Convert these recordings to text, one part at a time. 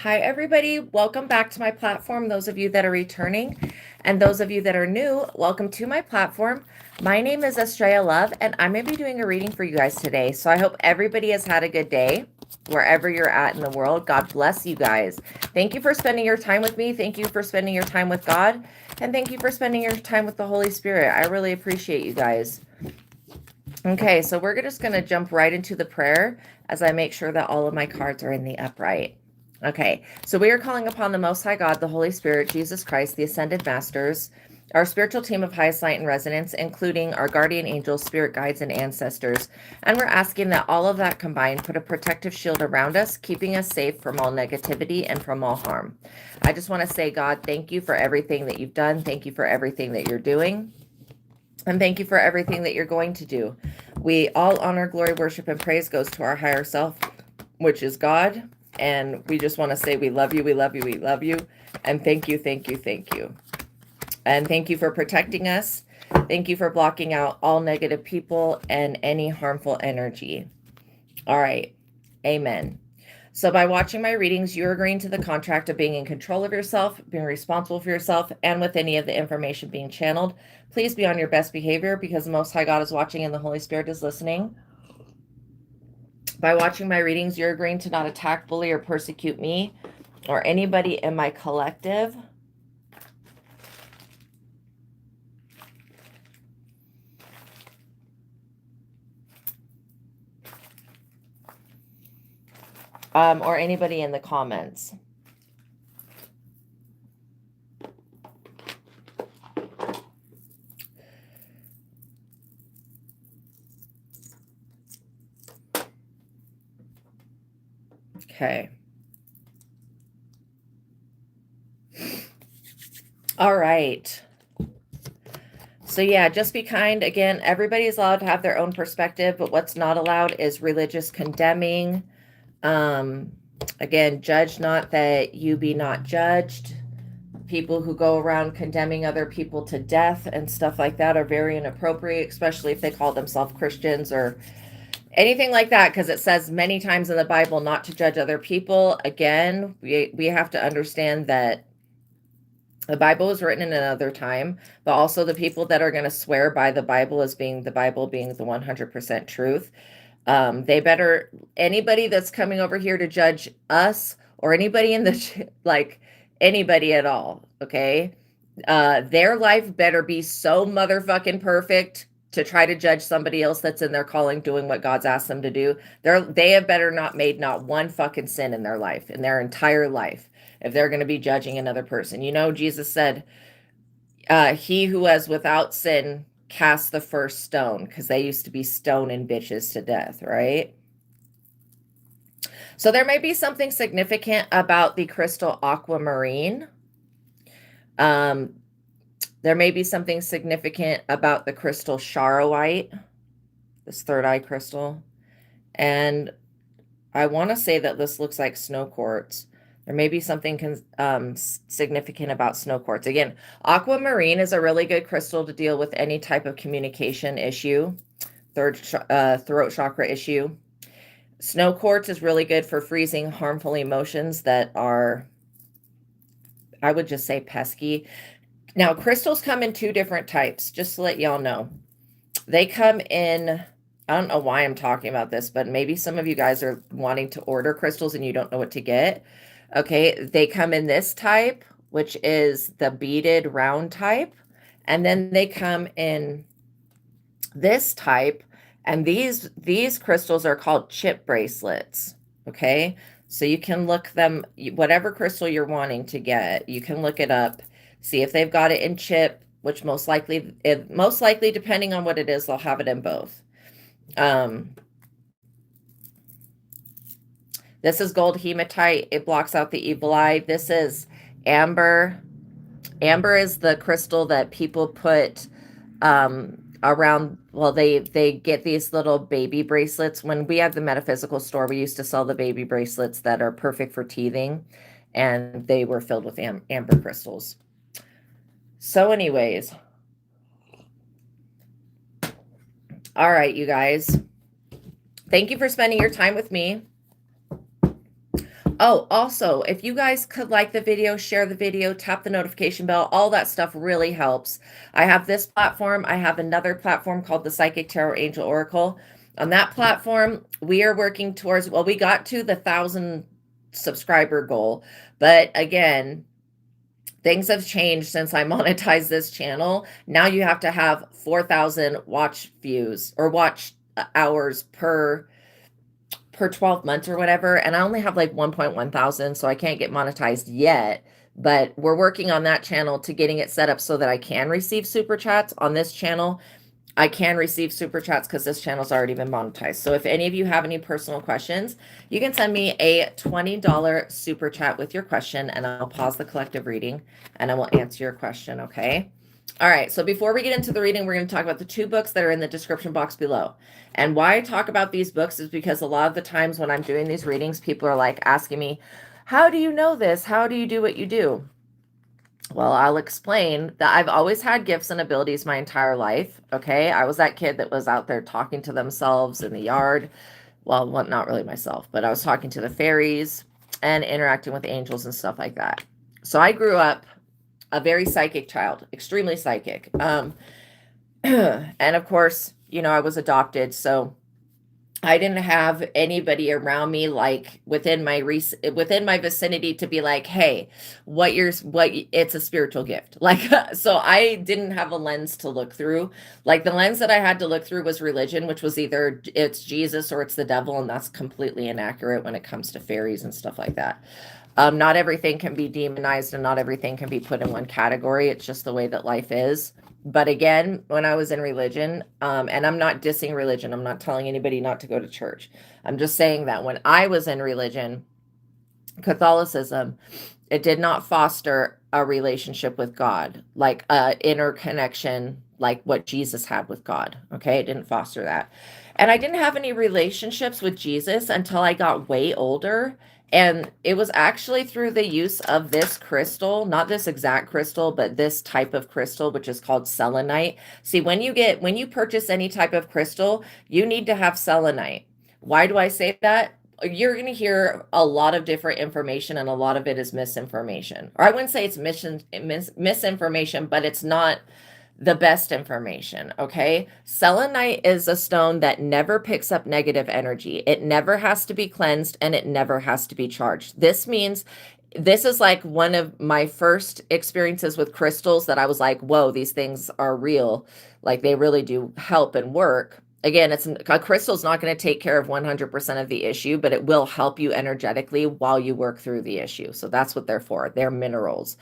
Hi, everybody. Welcome back to my platform. Those of you that are returning and those of you that are new, welcome to my platform. My name is Astraea Love, and I'm going to be doing a reading for you guys today. So I hope everybody has had a good day wherever you're at in the world. God bless you guys. Thank you for spending your time with me. Thank you for spending your time with God. And thank you for spending your time with the Holy Spirit. I really appreciate you guys. Okay, so we're just going to jump right into the prayer as I make sure that all of my cards are in the upright. Okay, so we are calling upon the Most High God, the Holy Spirit, Jesus Christ, the Ascended Masters, our spiritual team of highest light and resonance, including our guardian angels, spirit guides, and ancestors. And we're asking that all of that combined put a protective shield around us, keeping us safe from all negativity and from all harm. I just want to say, God, thank you for everything that you've done. Thank you for everything that you're doing. And thank you for everything that you're going to do. We all honor, glory, worship, and praise goes to our higher self, which is God. And we just want to say we love you, we love you, we love you. And thank you, thank you, thank you. And thank you for protecting us. Thank you for blocking out all negative people and any harmful energy. All right. Amen. So by watching my readings, you're agreeing to the contract of being in control of yourself, being responsible for yourself, and with any of the information being channeled. Please be on your best behavior because the Most High God is watching and the Holy Spirit is listening. By watching my readings, you're agreeing to not attack, bully, or persecute me or anybody in my collective. Or anybody in the comments. Okay. All right. So yeah, just be kind. Again, everybody's allowed to have their own perspective, but what's not allowed is religious condemning. Again, judge not that you be not judged. People who go around condemning other people to death and stuff like that are very inappropriate, especially if they call themselves Christians or anything like that, because it says many times in the Bible not to judge other people. Again, we have to understand that the Bible was written in another time, but also the people that are going to swear by the Bible as being the Bible being the 100% truth. They better, anybody that's coming over here to judge us or anybody in the, like anybody at all, okay? Their life better be so motherfucking perfect to try to judge somebody else that's in their calling doing what God's asked them to do. They have better not made not one fucking sin in their life, in their entire life, if they're going to be judging another person. You know, Jesus said, he who was without sin cast the first stone, because they used to be stoning bitches to death, right? So there may be something significant about the crystal aquamarine. There may be something significant about the crystal charoite, this third eye crystal. And I want to say that this looks like snow quartz. There may be something significant about snow quartz. Again, aquamarine is a really good crystal to deal with any type of communication issue, throat chakra issue. Snow quartz is really good for freezing harmful emotions that are, I would just say, pesky. Now, crystals come in two different types, just to let y'all know. They come in, I don't know why I'm talking about this, but maybe some of you guys are wanting to order crystals and you don't know what to get. Okay, they come in this type, which is the beaded round type. And then they come in this type. And these crystals are called chip bracelets. Okay, so you can look them, whatever crystal you're wanting to get, you can look it up. See if they've got it in chip, which most likely, depending on what it is, they'll have it in both. This is gold hematite. It blocks out the evil eye. This is amber. Amber is the crystal that people put around, well, they get these little baby bracelets. When we had the metaphysical store, we used to sell the baby bracelets that are perfect for teething, and they were filled with amber crystals. So anyways, all right, you guys, thank you for spending your time with me. Oh, also, if you guys could like the video, share the video, tap the notification bell, all that stuff really helps. I have this platform. I have another platform called the Psychic Tarot Angel Oracle. On that platform, we are working towards, well, we got to the 1,000 subscriber goal, but again, things have changed since I monetized this channel. Now you have to have 4,000 watch views or watch hours per 12 months or whatever, and I only have like 1.1 thousand, so I can't get monetized yet, but we're working on that channel to getting it set up so that I can receive super chats on this channel. I can receive super chats because this channel's already been monetized. So if any of you have any personal questions, you can send me a $20 super chat with your question, and I'll pause the collective reading and I will answer your question, okay? All right, so before we get into the reading, we're going to talk about the 2 books that are in the description box below. And why I talk about these books is because a lot of the times when I'm doing these readings, people are like asking me, how do you know this? How do you do what you do? Well, I'll explain that I've always had gifts and abilities my entire life, okay? I was that kid that was out there talking to themselves in the yard. Well, not really myself, but I was talking to the fairies and interacting with angels and stuff like that. So I grew up a very psychic child, extremely psychic. And of course, you know, I was adopted, so I didn't have anybody around me like within my vicinity to be like, hey, it's a spiritual gift. Like, so I didn't have a lens to look through. Like the lens that I had to look through was religion, which was either it's Jesus or it's the devil, and that's completely inaccurate when it comes to fairies and stuff like that. Not everything can be demonized and not everything can be put in one category. It's just the way that life is. But again, when I was in religion, and I'm not dissing religion, I'm not telling anybody not to go to church. I'm just saying that when I was in religion, Catholicism, it did not foster a relationship with God, like inner connection, like what Jesus had with God. Okay, it didn't foster that. And I didn't have any relationships with Jesus until I got way older. And it was actually through the use of this crystal, not this exact crystal, but this type of crystal, which is called selenite. See, when you purchase any type of crystal, you need to have selenite. Why do I say that? You're going to hear a lot of different information, and a lot of it is misinformation. Or I wouldn't say it's misinformation, but it's not the best information, okay? Selenite is a stone that never picks up negative energy. It never has to be cleansed, and it never has to be charged. This means this is like one of my first experiences with crystals that I was like, whoa, these things are real. Like they really do help and work. Again, a crystal's not going to take care of 100% of the issue, but it will help you energetically while you work through the issue. So that's what they're for. They're minerals.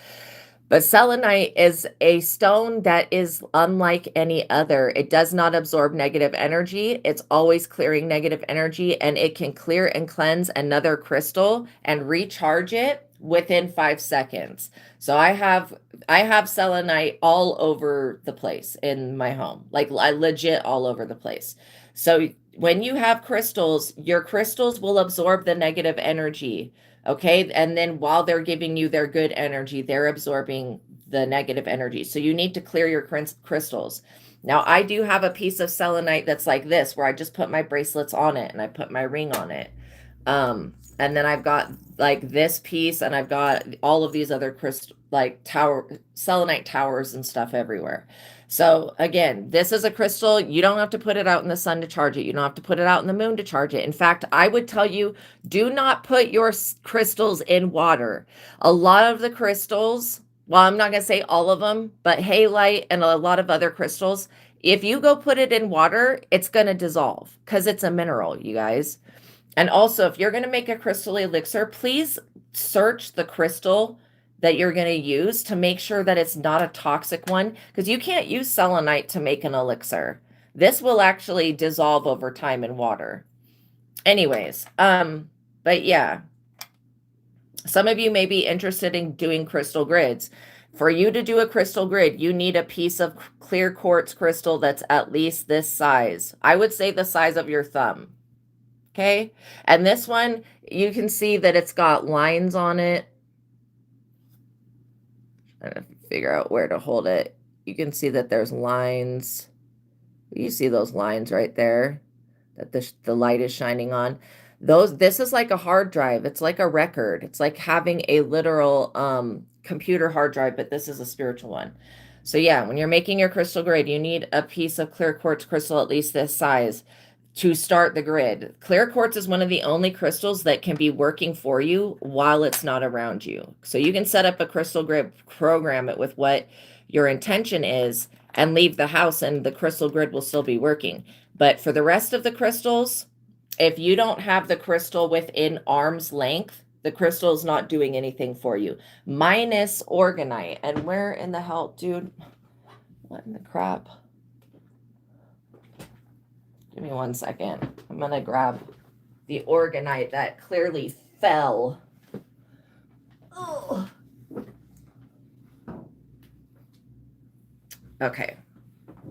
But selenite is a stone that is unlike any other. It does not absorb negative energy. It's always clearing negative energy, and it can clear and cleanse another crystal and recharge it within 5 seconds. So I have selenite all over the place in my home, like I legit all over the place. So when you have crystals, your crystals will absorb the negative energy. Okay. And then while they're giving you their good energy, they're absorbing the negative energy. So you need to clear your crystals. Now, I do have a piece of selenite that's like this, where I just put my bracelets on it and I put my ring on it. And then I've got like this piece, and I've got all of these other selenite towers and stuff everywhere. So again, this is a crystal. You don't have to put it out in the sun to charge it. You don't have to put it out in the moon to charge it. In fact, I would tell you, do not put your crystals in water. A lot of the crystals, well, I'm not going to say all of them, but halite and a lot of other crystals, if you go put it in water, it's going to dissolve because it's a mineral, you guys. And also, if you're going to make a crystal elixir, please search the crystal that you're going to use to make sure that it's not a toxic one, because you can't use selenite to make an elixir. This will actually dissolve over time in water. Anyways, but yeah, some of you may be interested in doing crystal grids. For you to do a crystal grid, you need a piece of clear quartz crystal that's at least this size. I would say the size of your thumb. Okay. And this one, you can see that it's got lines on it. I have to figure out where to hold it. You can see that there's lines. You see those lines right there that the light is shining on. This is like a hard drive. It's like a record. It's like having a literal computer hard drive, but this is a spiritual one. So yeah, when you're making your crystal grid, you need a piece of clear quartz crystal at least this size to start the grid. Clear quartz is one of the only crystals that can be working for you while it's not around you. So you can set up a crystal grid, program it with what your intention is, and leave the house, and the crystal grid will still be working. But for the rest of the crystals, if you don't have the crystal within arm's length, the crystal is not doing anything for you. Minus organite. And where in the hell, dude? What in the crap? Give me 1 second. I'm going to grab the organite that clearly fell. Oh. Okay.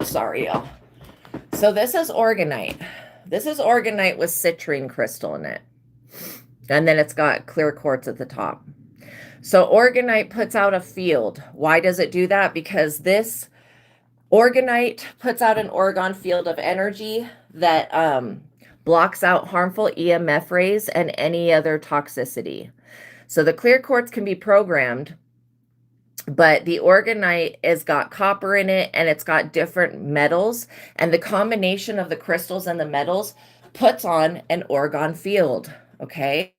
Sorry, y'all. So this is organite. This is organite with citrine crystal in it. And then it's got clear quartz at the top. So organite puts out a field. Why does it do that? Because this organite puts out an Oregon field of energy that blocks out harmful EMF rays and any other toxicity. So the clear quartz can be programmed, but the organite has got copper in it, and it's got different metals, and the combination of the crystals and the metals puts on an Oregon field. Okay,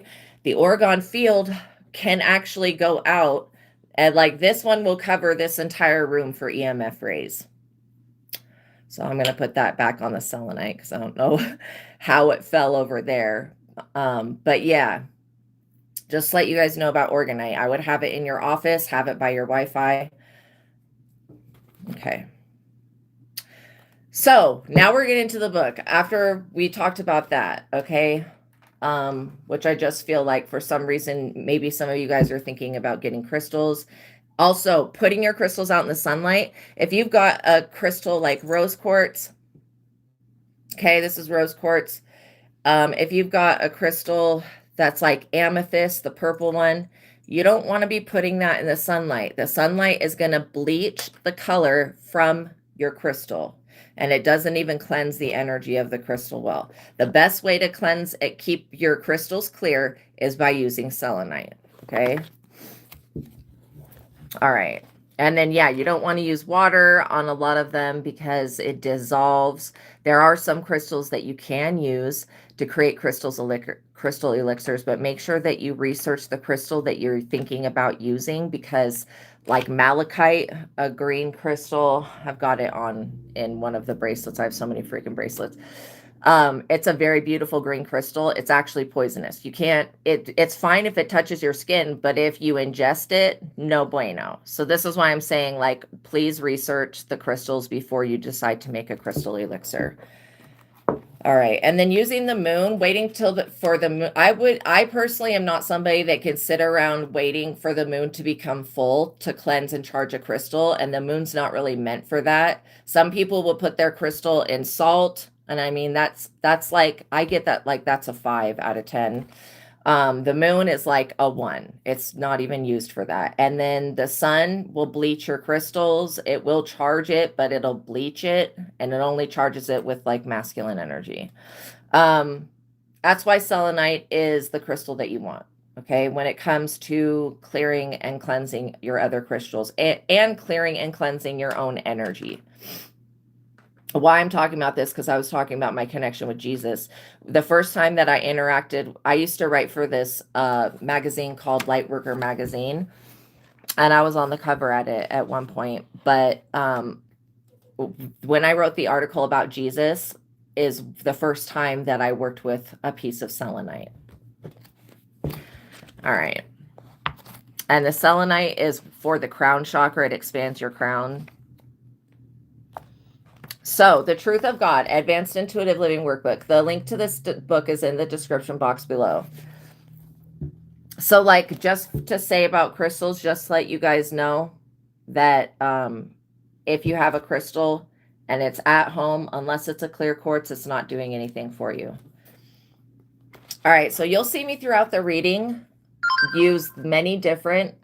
the Oregon field can actually go out, and like this one will cover this entire room for EMF rays. So I'm going to put that back on the selenite because I don't know how it fell over there. But yeah, just let you guys know about organite. I would have it in your office, have it by your Wi-Fi. Okay. So now we're getting into the book after we talked about that. Okay. Which I just feel like for some reason, maybe some of you guys are thinking about getting crystals. Also, putting your crystals out in the sunlight. If you've got a crystal like rose quartz, okay, this is rose quartz. If you've got a crystal that's like amethyst, the purple one, you don't want to be putting that in the sunlight. The sunlight is going to bleach the color from your crystal, and it doesn't even cleanse the energy of the crystal well. The best way to cleanse it, keep your crystals clear, is by using selenite. Okay. All right. And then, yeah, you don't want to use water on a lot of them because it dissolves. There are some crystals that you can use to create crystal elixirs, but make sure that you research the crystal that you're thinking about using, because like malachite, a green crystal, I've got it on in one of the bracelets. I have so many freaking bracelets. It's a very beautiful green crystal. It's actually poisonous. You can't, it's fine if it touches your skin, but if you ingest it, no bueno. So this is why I'm saying, like, please research the crystals before you decide to make a crystal elixir. All right. And then using the moon, waiting for the moon. I personally am not somebody that can sit around waiting for the moon to become full to cleanse and charge a crystal. And the moon's not really meant for that. Some people will put their crystal in salt. And I mean, that's like, I get that, like, that's a 5 out of 10. The moon is like a 1. It's not even used for that. And then the sun will bleach your crystals. It will charge it, but it'll bleach it, and it only charges it with like masculine energy. That's why selenite is the crystal that you want. Okay. When it comes to clearing and cleansing your other crystals, and clearing and cleansing your own energy. Why I'm talking about this, because I was talking about my connection with Jesus. The first time that I interacted, I used to write for this magazine called Lightworker Magazine, and I was on the cover at it at one point. But when I wrote the article about Jesus is the first time that I worked with a piece of selenite. All right. And the selenite is for the crown chakra. It expands your crown. So, The Truth of God, Advanced Intuitive Living Workbook. The link to this book is in the description box below. So, like, just to say about crystals, just to let you guys know that if you have a crystal and it's at home, unless it's a clear quartz, it's not doing anything for you. All right, so you'll see me throughout the reading use many different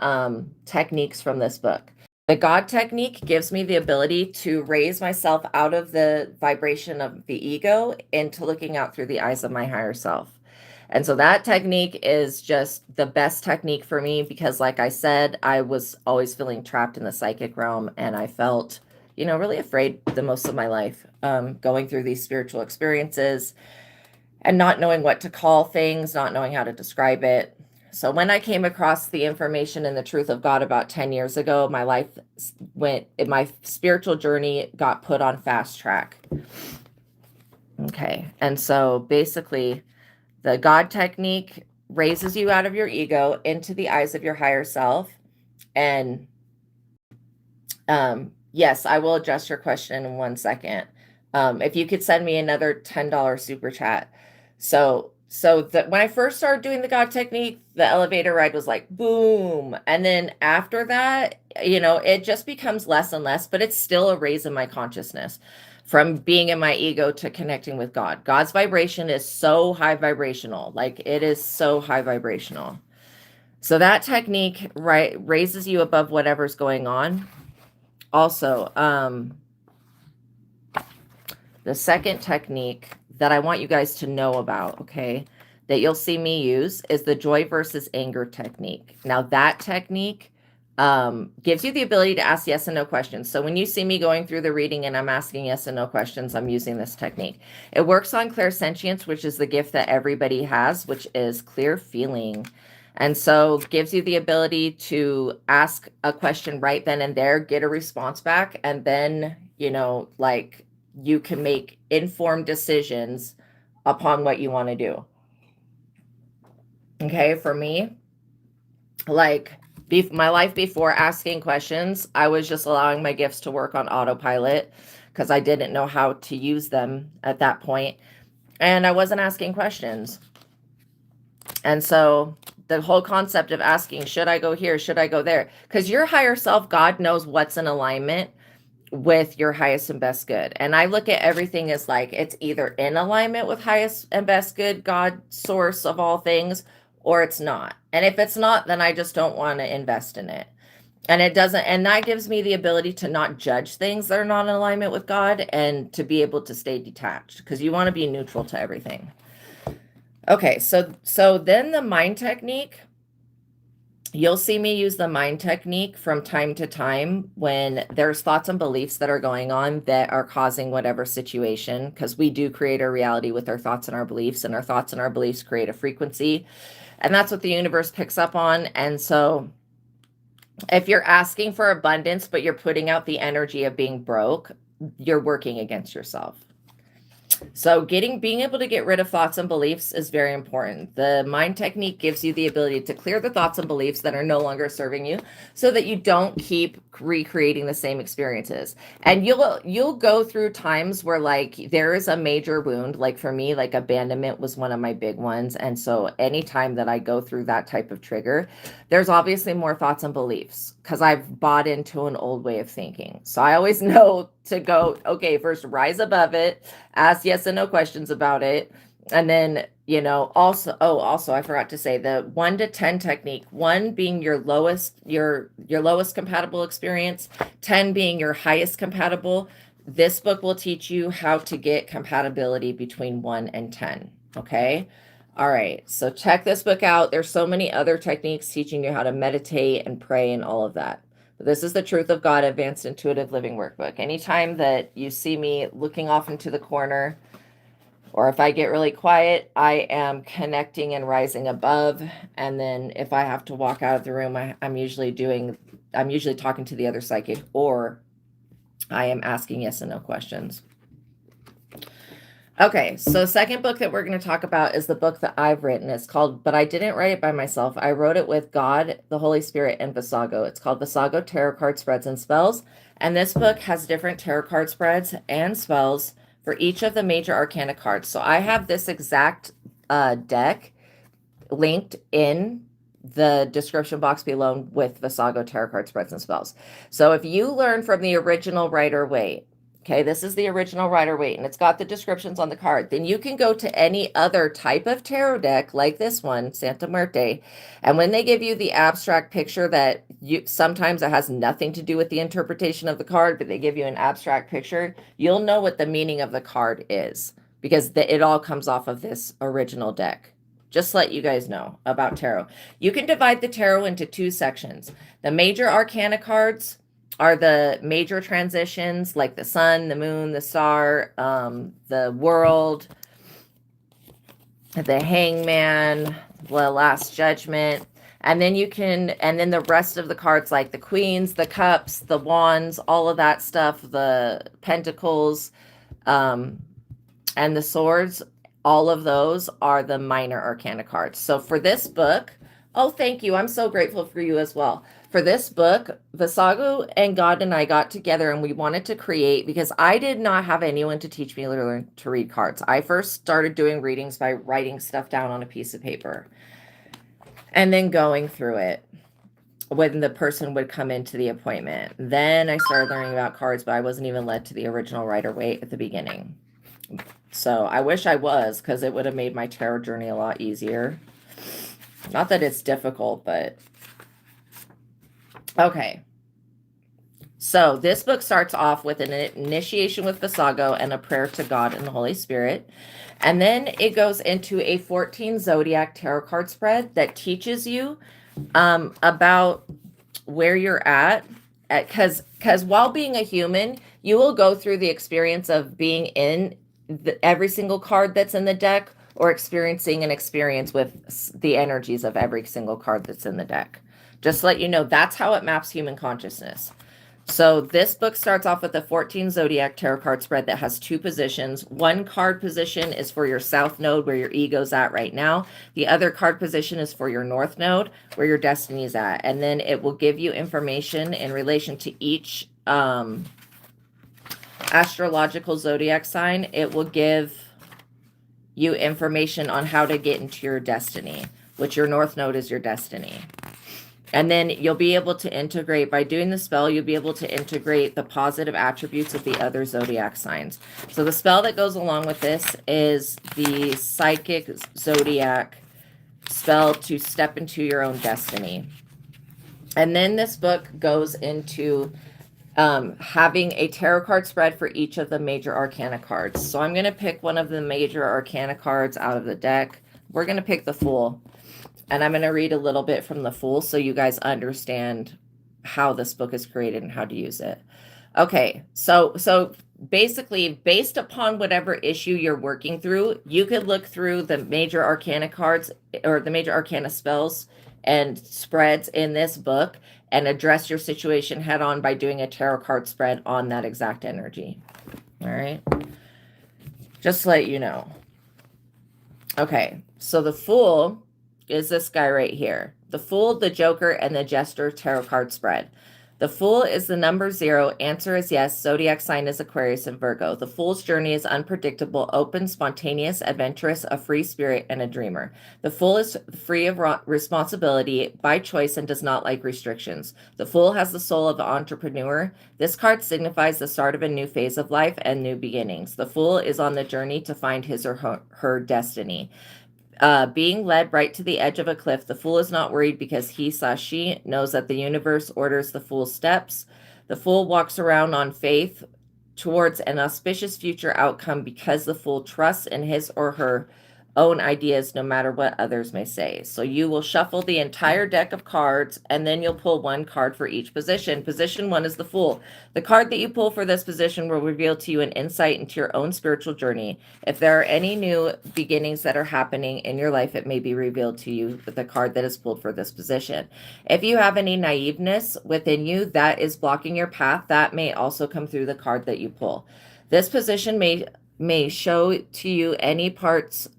techniques from this book. The God technique gives me the ability to raise myself out of the vibration of the ego into looking out through the eyes of my higher self. And so that technique is just the best technique for me because, like I said, I was always feeling trapped in the psychic realm, and I felt, really afraid the most of my life, going through these spiritual experiences and not knowing what to call things, not knowing how to describe it. So when I came across the information and the truth of God about 10 years ago, my spiritual journey got put on fast track. Okay. And so basically, the God technique raises you out of your ego into the eyes of your higher self. And yes, I will adjust your question in 1 second. If you could send me another $10 super chat. So when I first started doing the God technique, the elevator ride was like boom. And then after that, it just becomes less and less, but it's still a raise in my consciousness from being in my ego to connecting with God. God's vibration is so high vibrational. Like it is so high vibrational. So that technique, right, raises you above whatever's going on. Also, the second technique that I want you guys to know about, okay, that you'll see me use is the joy versus anger technique. Now, that technique gives you the ability to ask yes and no questions. So when you see me going through the reading and I'm asking yes and no questions, I'm using this technique. It works on clairsentience, which is the gift that everybody has, which is clear feeling. And so gives you the ability to ask a question right then and there, get a response back, and then, you can make informed decisions upon what you want to do. Okay, for me, like my life before asking questions, I was just allowing my gifts to work on autopilot because I didn't know how to use them at that point. And I wasn't asking questions. And so the whole concept of asking, should I go here? Should I go there? Because your higher self, God knows what's in alignment with your highest and best good. And I look at everything as like, it's either in alignment with highest and best good, God, source of all things, or it's not. And if it's not, then I just don't want to invest in it. And it doesn't, and that gives me the ability to not judge things that are not in alignment with God and to be able to stay detached because you want to be neutral to everything. Okay, so then the mind technique. You'll see me use the mind technique from time to time when there's thoughts and beliefs that are going on that are causing whatever situation, because we do create our reality with our thoughts and our beliefs, and our thoughts and our beliefs create a frequency. And that's what the universe picks up on. And so if you're asking for abundance, but you're putting out the energy of being broke, you're working against yourself. So being able to get rid of thoughts and beliefs is very important. The mind technique gives you the ability to clear the thoughts and beliefs that are no longer serving you so that you don't keep recreating the same experiences. And you'll go through times where like there is a major wound. Like for me, like abandonment was one of my big ones. And so anytime that I go through that type of trigger, there's obviously more thoughts and beliefs because I've bought into an old way of thinking. So I always know to go, okay, first rise above it, ask yes and no questions about it. And then, also I forgot to say the 1 to 10 technique, 1 being your lowest compatible experience, 10 being your highest compatible. This book will teach you how to get compatibility between 1 and 10. Okay. All right. So check this book out. There's so many other techniques teaching you how to meditate and pray and all of that. This is the Truth of God Advanced Intuitive Living Workbook. Anytime that you see me looking off into the corner, or if I get really quiet, I am connecting and rising above. And then if I have to walk out of the room, I'm usually talking to the other psychic, or I am asking yes and no questions. Okay, so second book that we're going to talk about is the book that I've written. It's called, but I didn't write it by myself. I wrote it with God, the Holy Spirit, and Vassago. It's called Vassago Tarot Card Spreads and Spells. And this book has different tarot card spreads and spells for each of the major arcana cards. So I have this exact deck linked in the description box below with Vassago Tarot Card Spreads and Spells. So if you learn from the original Rider-Waite, okay, this is the original Rider-Waite, and it's got the descriptions on the card. Then you can go to any other type of tarot deck like this one, Santa Muerte, and when they give you the abstract picture that sometimes it has nothing to do with the interpretation of the card, but they give you an abstract picture, you'll know what the meaning of the card is because it all comes off of this original deck. Just let you guys know about tarot. You can divide the tarot into two sections. The major arcana cards are the major transitions, like the sun, the moon, the star, the world, the hangman, the last judgment. And then and then the rest of the cards, like the queens, the cups, the wands, all of that stuff, the pentacles, and the swords, all of those are the minor arcana cards. So for this book, oh, thank you. I'm so grateful for you as well. For this book, Vassago and God and I got together and we wanted to create, because I did not have anyone to teach me to learn to read cards. I first started doing readings by writing stuff down on a piece of paper and then going through it when the person would come into the appointment. Then I started learning about cards, but I wasn't even led to the original Rider-Waite at the beginning. So I wish I was, because it would have made my tarot journey a lot easier. Not that it's difficult, but okay. So this book starts off with an initiation with Vassago and a prayer to God and the Holy Spirit. And then it goes into a 14 zodiac tarot card spread that teaches you about where you're at. Because while being a human, you will go through the experience of being in every single card that's in the deck, or experiencing an experience with the energies of every single card that's in the deck. Just to let you know, that's how it maps human consciousness. So this book starts off with a 14 zodiac tarot card spread that has two positions. One card position is for your south node, where your ego's at right now. The other card position is for your north node, where your destiny is at. And then it will give you information in relation to each astrological zodiac sign. It will give you information on how to get into your destiny, which your north node is your destiny. And then you'll be able to integrate, by doing the spell, you'll be able to integrate the positive attributes of the other zodiac signs. So the spell that goes along with this is the psychic zodiac spell to step into your own destiny. And then this book goes into having a tarot card spread for each of the major arcana cards. So I'm going to pick one of the major arcana cards out of the deck. We're going to pick the Fool. And I'm going to read a little bit from the Fool so you guys understand how this book is created and how to use it. Okay, so basically, based upon whatever issue you're working through, you could look through the major arcana cards or the major arcana spells and spreads in this book and address your situation head on by doing a tarot card spread on that exact energy. All right, just to let you know. Okay, so the Fool is this guy right here. The Fool, the Joker, and the Jester tarot card spread. The Fool is the number 0. Answer is yes. Zodiac sign is Aquarius and Virgo. The Fool's journey is unpredictable, open, spontaneous, adventurous, a free spirit, and a dreamer. The Fool is free of responsibility by choice and does not like restrictions. The Fool has the soul of an entrepreneur. This card signifies the start of a new phase of life and new beginnings. The Fool is on the journey to find his or her destiny. Being led right to the edge of a cliff, the Fool is not worried because she knows that the universe orders the Fool's steps. The Fool walks around on faith towards an auspicious future outcome because the Fool trusts in his or her own ideas no matter what others may say. So you will shuffle the entire deck of cards and then you'll pull one card for each position. Position 1 is the Fool. The card that you pull for this position will reveal to you an insight into your own spiritual journey. If there are any new beginnings that are happening in your life, it may be revealed to you with the card that is pulled for this position. If you have any naiveness within you that is blocking your path, that may also come through the card that you pull. This position may show to you any parts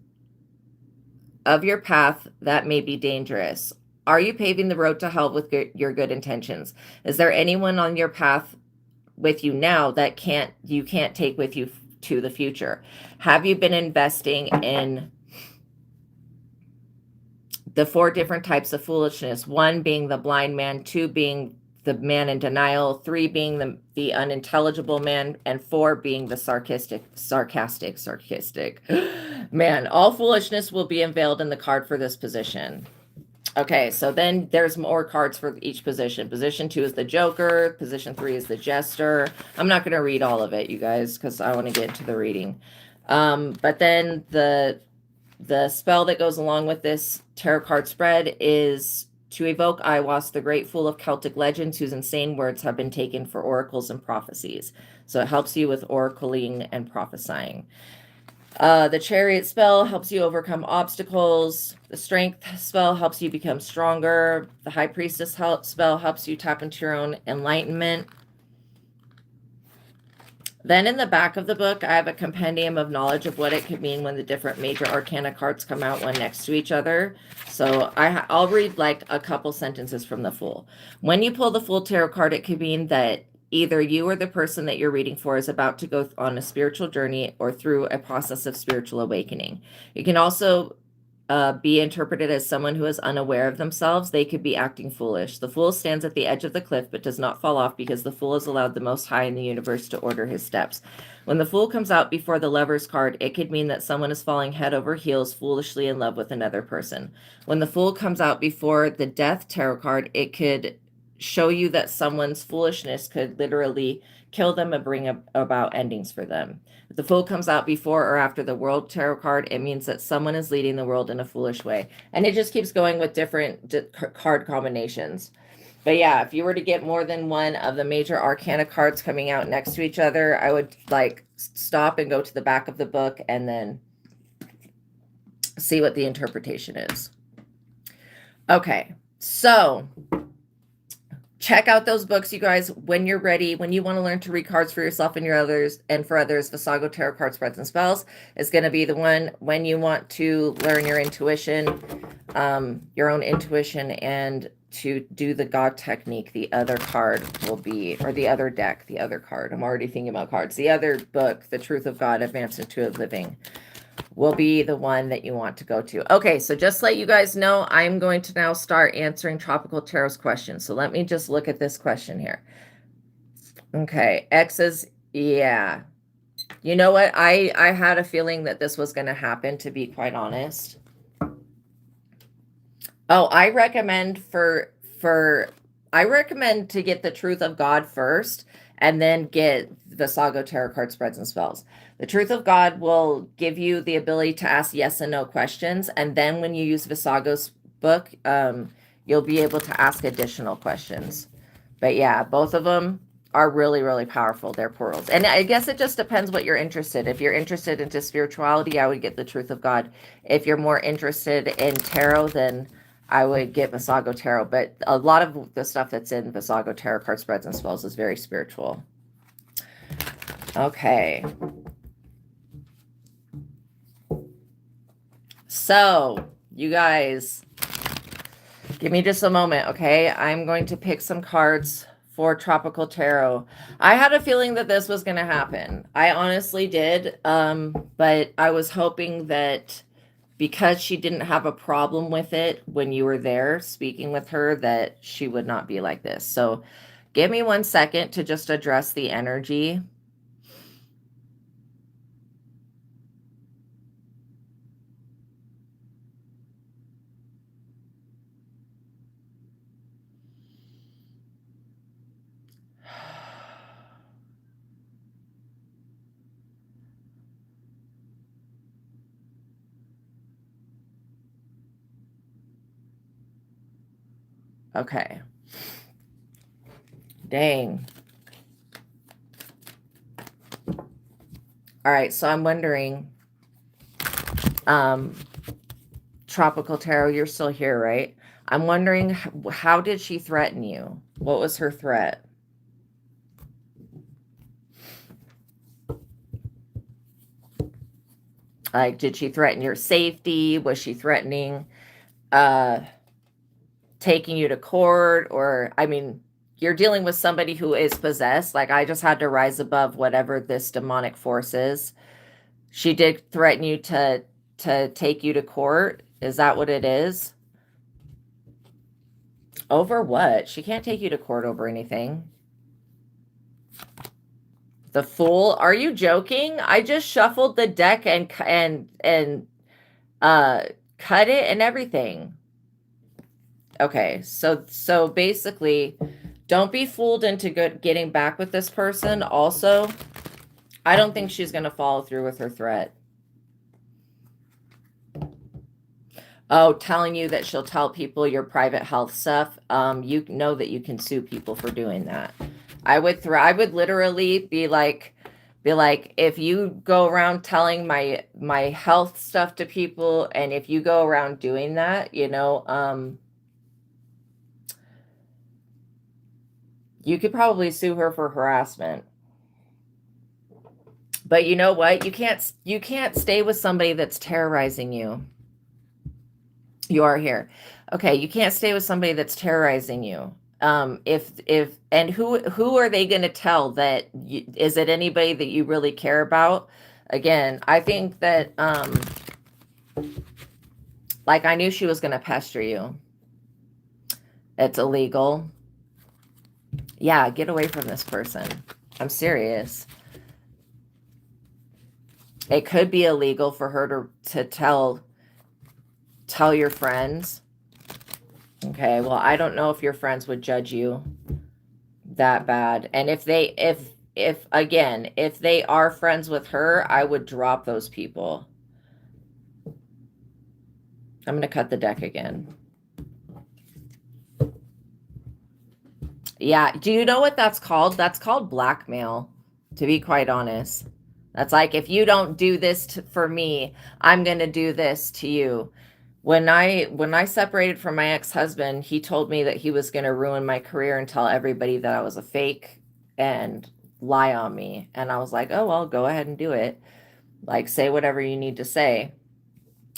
of your path that may be dangerous. Are you paving the road to hell with your good intentions? Is there anyone on your path with you now that you can't take with you to the future? Have you been investing in the 4 different types of foolishness? 1 being the blind man, 2 being the man in denial, 3 being the unintelligible man, and 4 being the sarcastic. Man, all foolishness will be unveiled in the card for this position. Okay, so then there's more cards for each position. Position 2 is the Joker. Position 3 is the Jester. I'm not going to read all of it, you guys, because I want to get into the reading. But then the The spell that goes along with this tarot card spread is to evoke Iwas, the great fool of Celtic legends, whose insane words have been taken for oracles and prophecies. So it helps you with oracling and prophesying. The Chariot spell helps you overcome obstacles. The Strength spell helps you become stronger. The High Priestess spell helps you tap into your own enlightenment. Then in the back of the book, I have a compendium of knowledge of what it could mean when the different major arcana cards come out one next to each other. So I'll read like a couple sentences from the Fool. When you pull the Fool tarot card, it could mean that either you or the person that you're reading for is about to go on a spiritual journey or through a process of spiritual awakening. It can also be interpreted as someone who is unaware of themselves. They could be acting foolish. The fool stands at the edge of the cliff but does not fall off because the fool has allowed the Most High in the universe to order his steps. When the Fool comes out before the Lover's card, it could mean that someone is falling head over heels foolishly in love with another person. When the Fool comes out before the Death tarot card, it could show you that someone's foolishness could literally kill them and bring about endings for them. If the Fool comes out before or after the World tarot card, it means that someone is leading the world in a foolish way. And it just keeps going with different card combinations. But yeah, if you were to get more than one of the major arcana cards coming out next to each other, I would like stop and go to the back of the book and then see what the interpretation is. Okay, so check out those books, you guys, when you're ready, when you want to learn to read cards for yourself and for others. Vassago Tarot Card Spreads and Spells is going to be the one when you want to learn your intuition, your own intuition, and to do the God technique. The other card will be, or the other deck, the other card. I'm already thinking about cards. The other book, The Truth of God, Advanced Intuitive Living, will be the one that you want to go to. Okay, so just to let you guys know, I'm going to now start answering Tropical Tarot's questions. So let me just look at this question here. Okay, X's, yeah. You know what? I had a feeling that this was going to happen, to be quite honest. Oh, I recommend I recommend to get The Truth of God first and then get Vassago Tarot Card Spreads and Spells. The Truth of God will give you the ability to ask yes and no questions. And then when you use Vassago's book, you'll be able to ask additional questions. But yeah, both of them are really, really powerful. They're portals. And I guess it just depends what you're interested. If you're interested into spirituality, I would get The Truth of God. If you're more interested in tarot, then I would get Vassago Tarot. But a lot of the stuff that's in Vassago Tarot Card Spreads and Spells is very spiritual. Okay. So, you guys, give me just a moment, okay? I'm going to pick some cards for Tropical Tarot. I had a feeling that this was going to happen. I honestly did, but I was hoping that because she didn't have a problem with it when you were there speaking with her, that she would not be like this. So, give me 1 second to just address the energy. Okay. Dang. All right, so I'm wondering, Tropical Tarot, you're still here, right? I'm wondering, how did she threaten you? What was her threat? Like, did she threaten your safety? Was she threatening taking you to court? Or, I mean, you're dealing with somebody who is possessed. Like, I just had to rise above whatever this demonic force is. She did threaten you to take you to court. Is that what it is? Over what? She can't take you to court over anything. The Fool? Are you joking? I just shuffled the deck and cut it and everything. Okay, so basically, don't be fooled into getting back with this person. Also, I don't think she's going to follow through with her threat. Oh, telling you that she'll tell people your private health stuff. You know that you can sue people for doing that. I would literally be like, if you go around telling my health stuff to people, and if you go around doing that, you could probably sue her for harassment. But you know what? You can't stay with somebody that's terrorizing you. You are here. Okay, you can't stay with somebody that's terrorizing you. If and who are they going to tell that is it anybody that you really care about? Again, I think that like I knew she was going to pester you. It's illegal. Yeah, get away from this person. I'm serious. It could be illegal for her to tell your friends. Okay, well, I don't know if your friends would judge you that bad. And if they are friends with her, I would drop those people. I'm going to cut the deck again. Yeah, do you know what that's called? That's called blackmail, to be quite honest. That's like, if you don't do this for me, I'm going to do this to you. When I separated from my ex-husband, he told me that he was going to ruin my career and tell everybody that I was a fake and lie on me. And I was like, oh, well, go ahead and do it. Like, say whatever you need to say.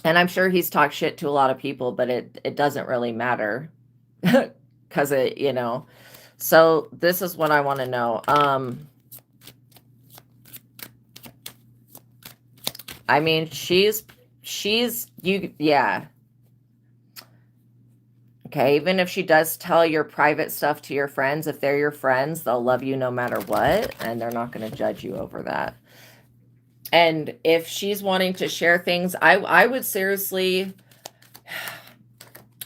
And I'm sure he's talked shit to a lot of people, but it doesn't really matter because So this is what I want to know. I mean, yeah. Okay, even if she does tell your private stuff to your friends, if they're your friends, they'll love you no matter what, and they're not going to judge you over that. And if she's wanting to share things, I would seriously,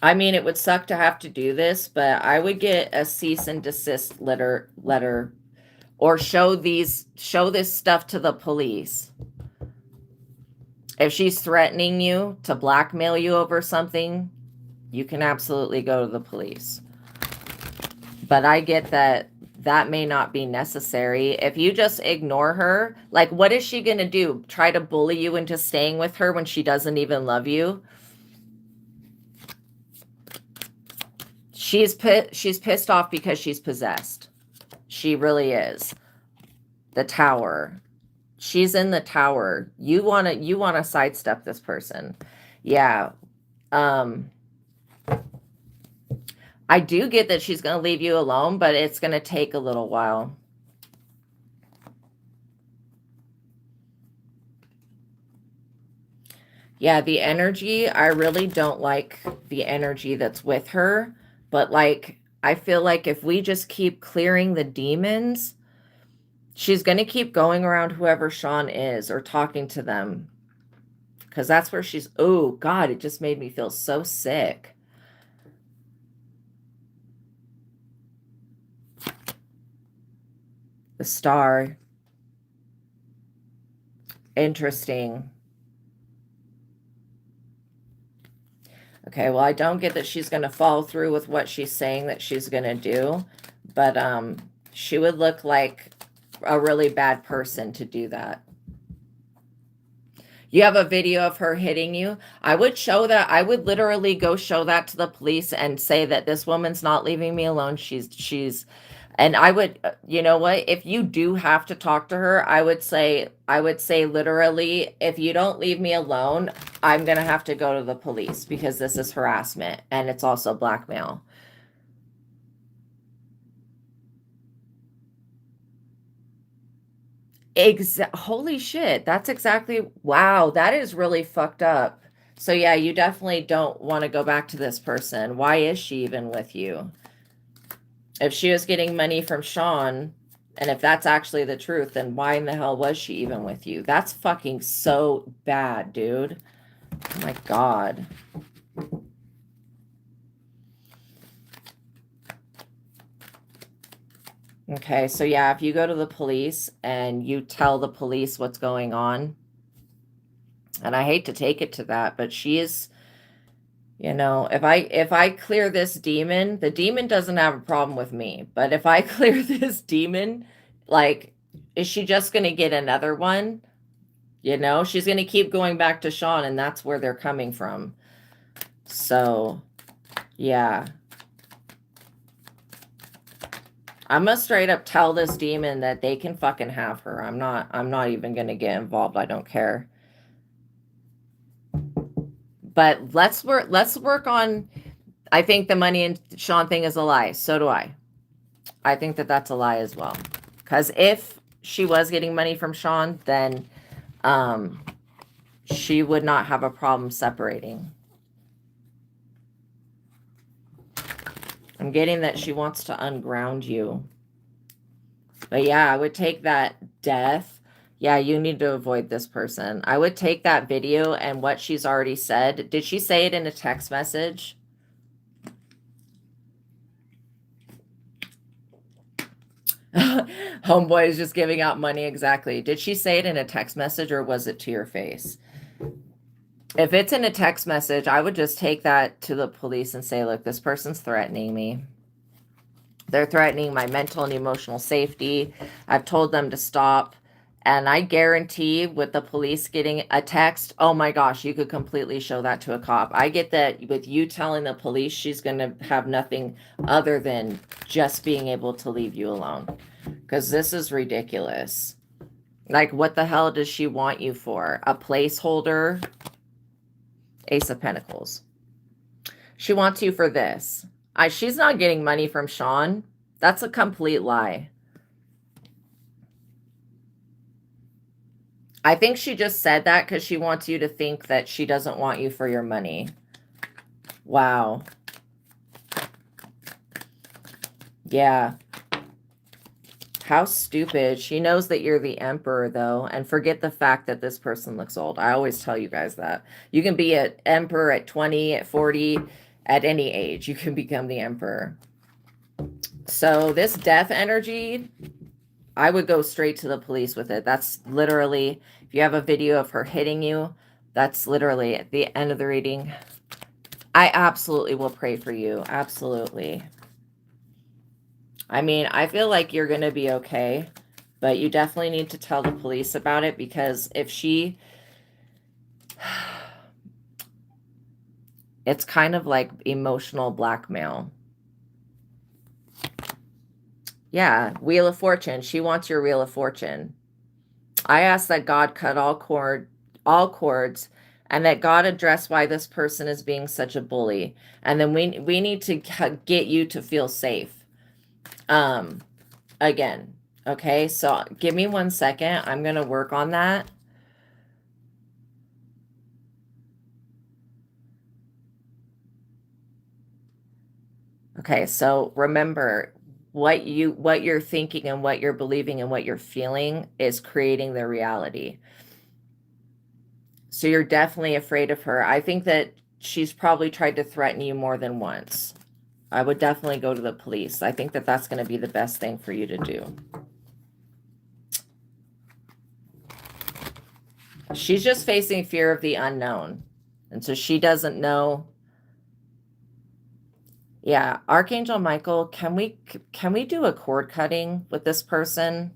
I mean, it would suck to have to do this, but I would get a cease and desist letter or show this stuff to the police. If she's threatening you to blackmail you over something, you can absolutely go to the police. But I get that may not be necessary. If you just ignore her, like, what is she going to do? Try to bully you into staying with her when she doesn't even love you? She's pissed off because she's possessed. She really is. The tower. She's in the tower. You want to sidestep this person. Yeah. I do get that she's going to leave you alone, but it's going to take a little while. Yeah, the energy, I really don't like the energy that's with her. But, like, I feel like if we just keep clearing the demons, she's going to keep going around whoever Sean is or talking to them. Because that's where she's... Oh, God, it just made me feel so sick. The Star. Interesting. Okay, well, I don't get that she's going to follow through with what she's saying that she's going to do, but she would look like a really bad person to do that. You have a video of her hitting you. I would show that. I would literally go show that to the police and say that this woman's not leaving me alone. And I would, you know what? If you do have to talk to her, I would say literally, if you don't leave me alone, I'm going to have to go to the police because this is harassment and it's also blackmail. Holy shit. That's exactly, wow. That is really fucked up. So yeah, you definitely don't want to go back to this person. Why is she even with you? If she was getting money from Sean, and if that's actually the truth, then why in the hell was she even with you? That's fucking so bad, dude. Oh my God. Okay, so yeah, if you go to the police and you tell the police what's going on, and I hate to take it to that, but she is You know, if I clear this demon, the demon doesn't have a problem with me. But if I clear this demon, like, is she just going to get another one? You know, she's going to keep going back to Sean, and that's where they're coming from. So, yeah. I'm gonna straight up tell this demon that they can fucking have her. I'm not even gonna get involved. I don't care. But let's work on, I think the money and Sean thing is a lie. So do I. I think that that's a lie as well. Because if she was getting money from Sean, then she would not have a problem separating. I'm getting that she wants to unground you. But yeah, I would take that death. Yeah, you need to avoid this person. I would take that video and what she's already said. Did she say it in a text message? Homeboy is just giving out money. Exactly. Did she say it in a text message or was it to your face? If it's in a text message, I would just take that to the police and say, look, this person's threatening me. They're threatening my mental and emotional safety. I've told them to stop. And I guarantee with the police getting a text, oh my gosh, you could completely show that to a cop. I get that with you telling the police, she's going to have nothing other than just being able to leave you alone. Because this is ridiculous. Like, what the hell does she want you for? A placeholder? Ace of Pentacles. She wants you for this. She's not getting money from Sean. That's a complete lie. I think she just said that because she wants you to think that she doesn't want you for your money. Wow. Yeah. How stupid. She knows that you're the emperor, though. And forget the fact that this person looks old. I always tell you guys that. You can be an emperor at 20, at 40, at any age. You can become the emperor. So this death energy, I would go straight to the police with it. That's literally, if you have a video of her hitting you, that's literally at the end of the reading. I absolutely will pray for you. Absolutely. I mean, I feel like you're going to be okay, but you definitely need to tell the police about it because if she, it's kind of like emotional blackmail. Yeah, Wheel of Fortune. She wants your Wheel of Fortune. I ask that God cut all cords, and that God address why this person is being such a bully. And then we need to get you to feel safe. Again, okay? So give me 1 second. I'm going to work on that. Okay, so remember, what you're thinking and what you're believing and what you're feeling is creating the reality. So you're definitely afraid of her. I think that she's probably tried to threaten you more than once. I would definitely go to the police. I think that that's going to be the best thing for you to do. She's just facing fear of the unknown. And so she doesn't know. Yeah, Archangel Michael, can we do a cord cutting with this person?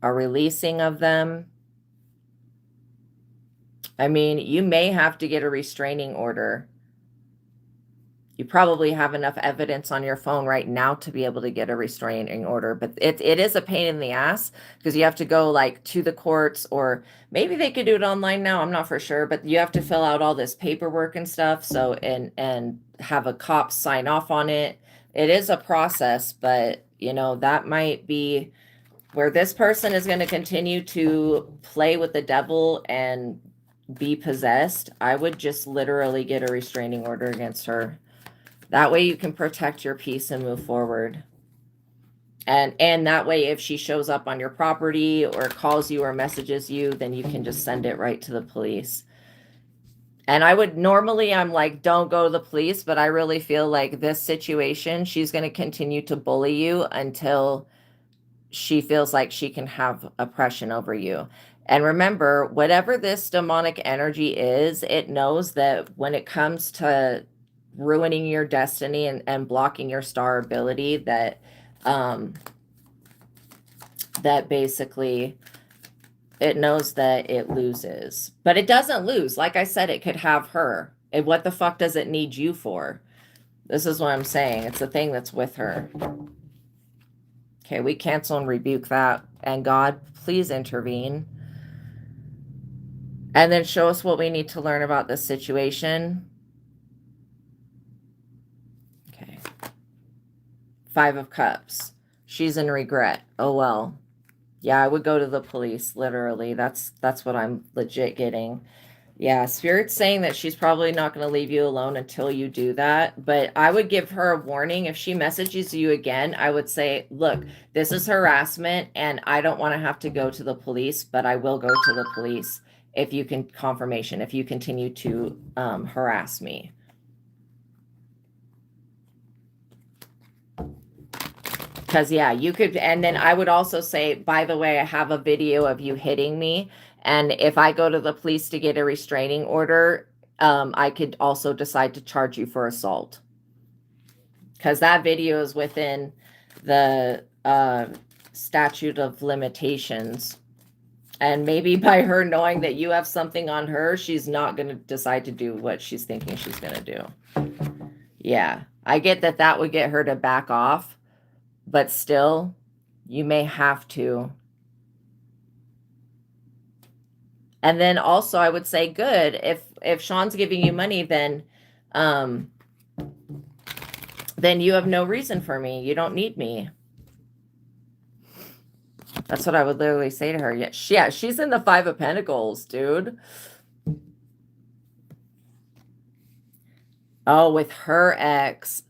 A releasing of them? I mean, you may have to get a restraining order. You probably have enough evidence on your phone right now to be able to get a restraining order, but it is a pain in the ass because you have to go like to the courts, or maybe they could do it online now. I'm not for sure, but you have to fill out all this paperwork and stuff. So, and have a cop sign off on it. It is a process, but you know, that might be where this person is going to continue to play with the devil and be possessed. I would just literally get a restraining order against her. That way you can protect your peace and move forward. And that way, if she shows up on your property or calls you or messages you, then you can just send it right to the police. And I would normally, I'm like, don't go to the police, but I really feel like this situation, she's going to continue to bully you until she feels like she can have oppression over you. And remember, whatever this demonic energy is, it knows that when it comes to ruining your destiny and blocking your star ability, that that basically it knows that it loses. But it doesn't lose. Like I said, it could have her. And what the fuck does it need you for? This is what I'm saying. It's a thing that's with her. Okay, we cancel and rebuke that. And God, please intervene. And then show us what we need to learn about this situation. Okay. 5 of Cups. She's in regret. Oh, well. Yeah, I would go to the police, literally. That's what I'm legit getting. Yeah, Spirit's saying that she's probably not going to leave you alone until you do that. But I would give her a warning. If she messages you again, I would say, look, this is harassment, and I don't want to have to go to the police, but I will go to the police if you can confirmation, if you continue to harass me. Because, yeah, you could, and then I would also say, by the way, I have a video of you hitting me. And if I go to the police to get a restraining order, I could also decide to charge you for assault. Because that video is within the statute of limitations. And maybe by her knowing that you have something on her, she's not going to decide to do what she's thinking she's going to do. Yeah, I get that that would get her to back off. But still, you may have to. And then also, I would say, good. If Sean's giving you money, then you have no reason for me. You don't need me. That's what I would literally say to her. Yeah, she's in the 5 of Pentacles, dude. Oh, with her ex.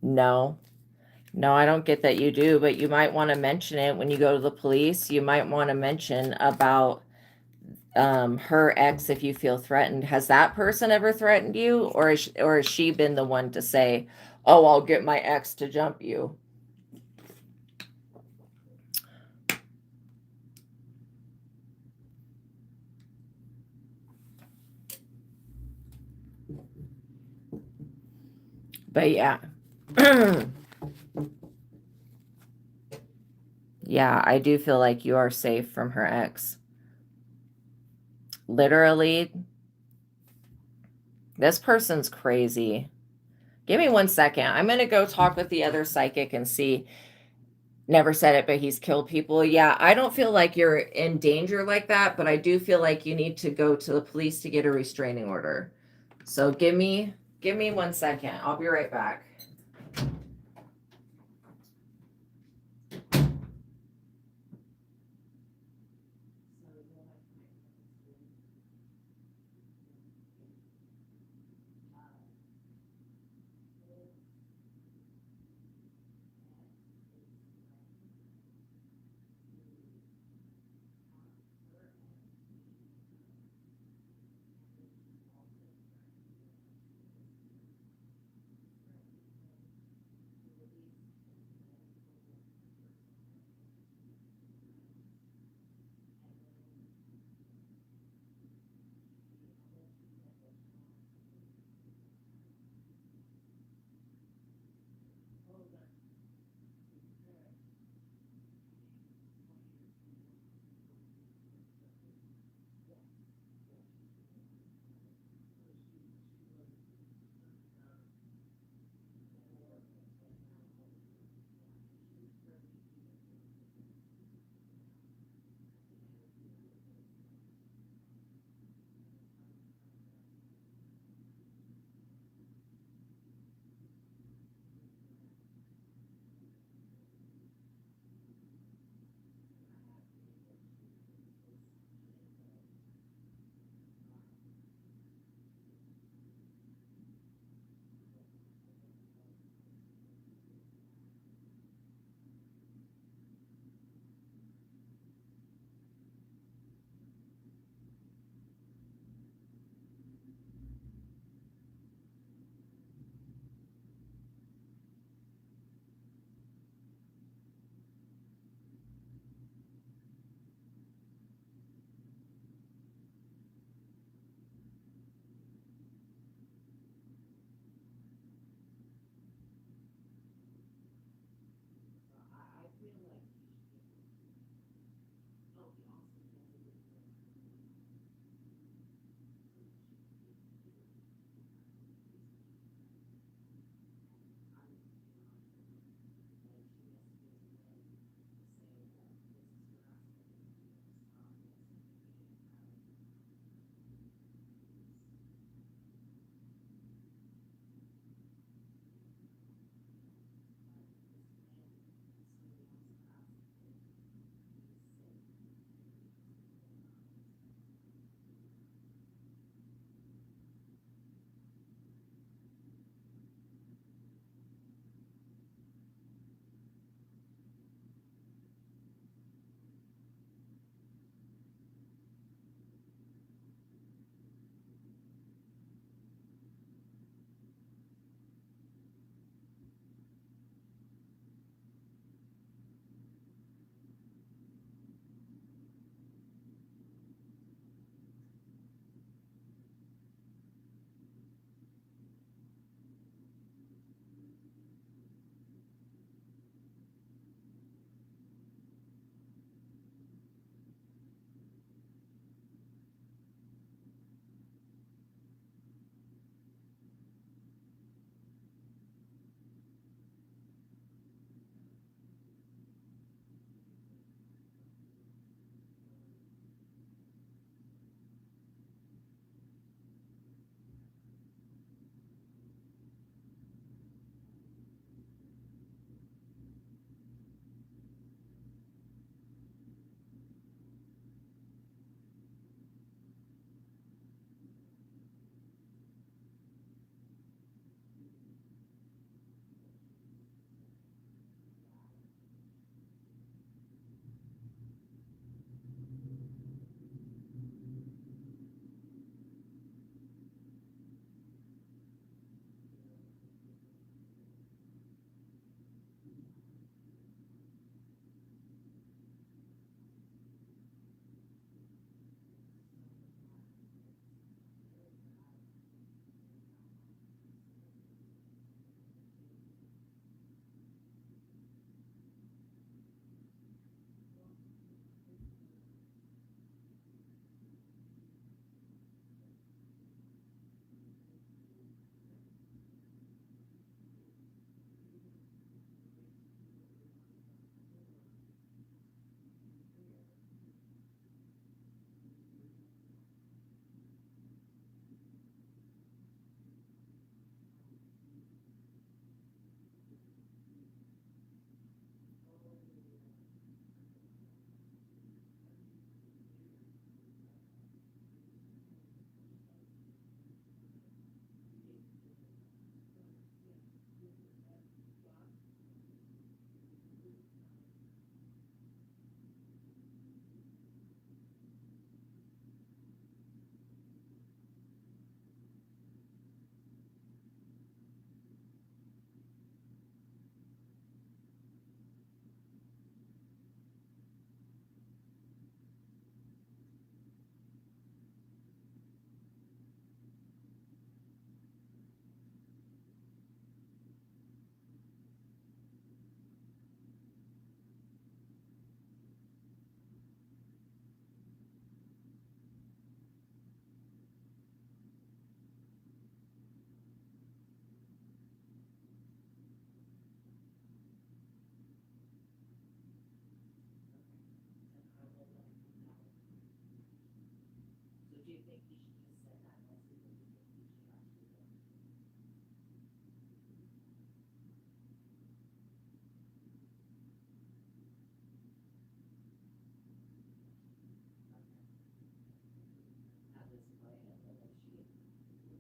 No, I don't get that you do, but you might want to mention it when you go to the police. You might want to mention about her ex if you feel threatened. Has that person ever threatened you, or has she been the one to say, oh, I'll get my ex to jump you? But yeah. Yeah, I do feel like you are safe from her ex. Literally, this person's crazy. Give me 1 second. I'm going to go talk with the other psychic and see. Never said it, but he's killed people. Yeah, I don't feel like you're in danger like that, but I do feel like you need to go to the police to get a restraining order. So give me 1 second. I'll be right back.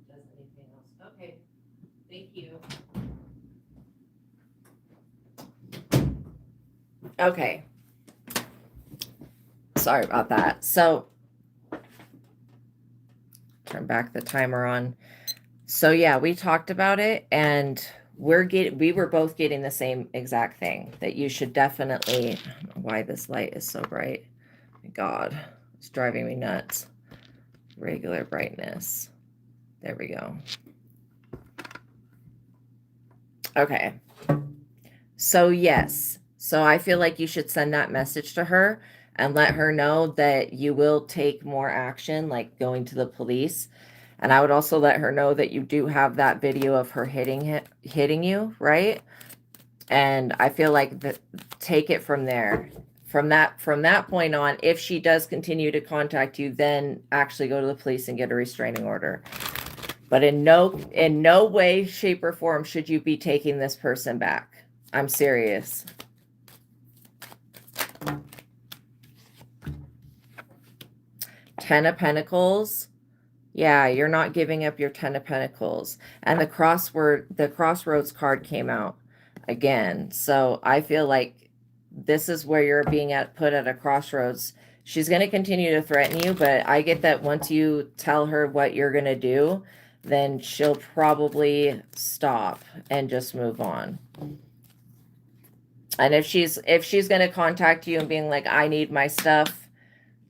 Does anything else? Okay, thank you. Okay. Sorry about that. So, turn back the timer on. So yeah, we talked about it, and we were both getting the same exact thing, that you should definitely, I don't know why this light is so bright. My God, it's driving me nuts. Regular brightness. There we go. Okay. So yes. So I feel like you should send that message to her and let her know that you will take more action, like going to the police. And I would also let her know that you do have that video of her hitting you, right? And I feel like take it from there. From that point on, if she does continue to contact you, then actually go to the police and get a restraining order. But in no way, shape, or form should you be taking this person back. I'm serious. Ten of Pentacles. Yeah, you're not giving up your Ten of Pentacles. And the Crossroads card came out again. So I feel like this is where you're being put at a crossroads. She's going to continue to threaten you, but I get that once you tell her what you're going to do, then she'll probably stop and just move on. And if she's going to contact you and being like, I need my stuff,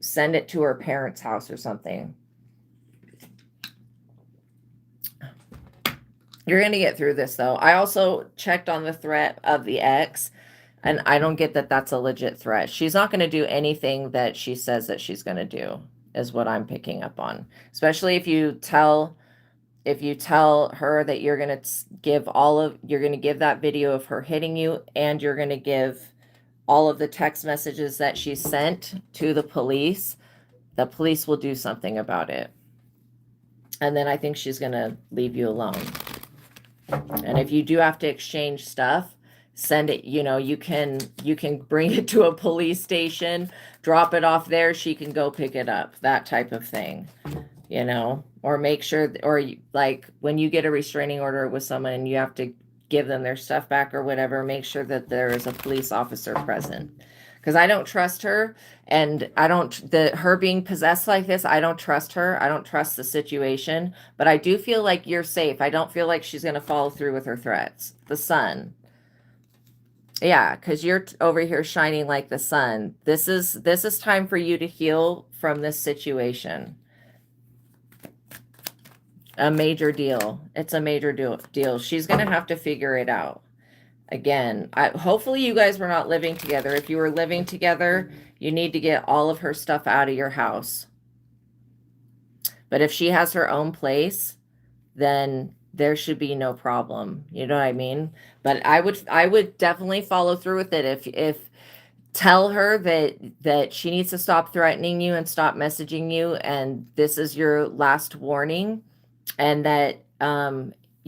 send it to her parents' house or something. You're going to get through this, though. I also checked on the threat of the ex, and I don't get that that's a legit threat. She's not going to do anything that she says that she's going to do, is what I'm picking up on. Especially if you tell her that you're going to give that video of her hitting you, and you're going to give all of the text messages that she sent to the police will do something about it. And then I think she's going to leave you alone. And if you do have to exchange stuff, send it, you can bring it to a police station, drop it off there, she can go pick it up, that type of thing, or make sure, or like when you get a restraining order with someone and you have to give them their stuff back or whatever, make sure that there is a police officer present. Because I don't trust her, and her being possessed like this, I don't trust her. I don't trust the situation, but I do feel like you're safe. I don't feel like she's going to follow through with her threats. The sun. Yeah, because you're over here shining like the sun. This is time for you to heal from this situation. A major deal. It's a major deal. She's going to have to figure it out. Again, hopefully you guys were not living together. If you were living together, you need to get all of her stuff out of your house. But if she has her own place, then there should be no problem. You know what I mean? But I would definitely follow through with it. If tell her that she needs to stop threatening you and stop messaging you, and this is your last warning, and that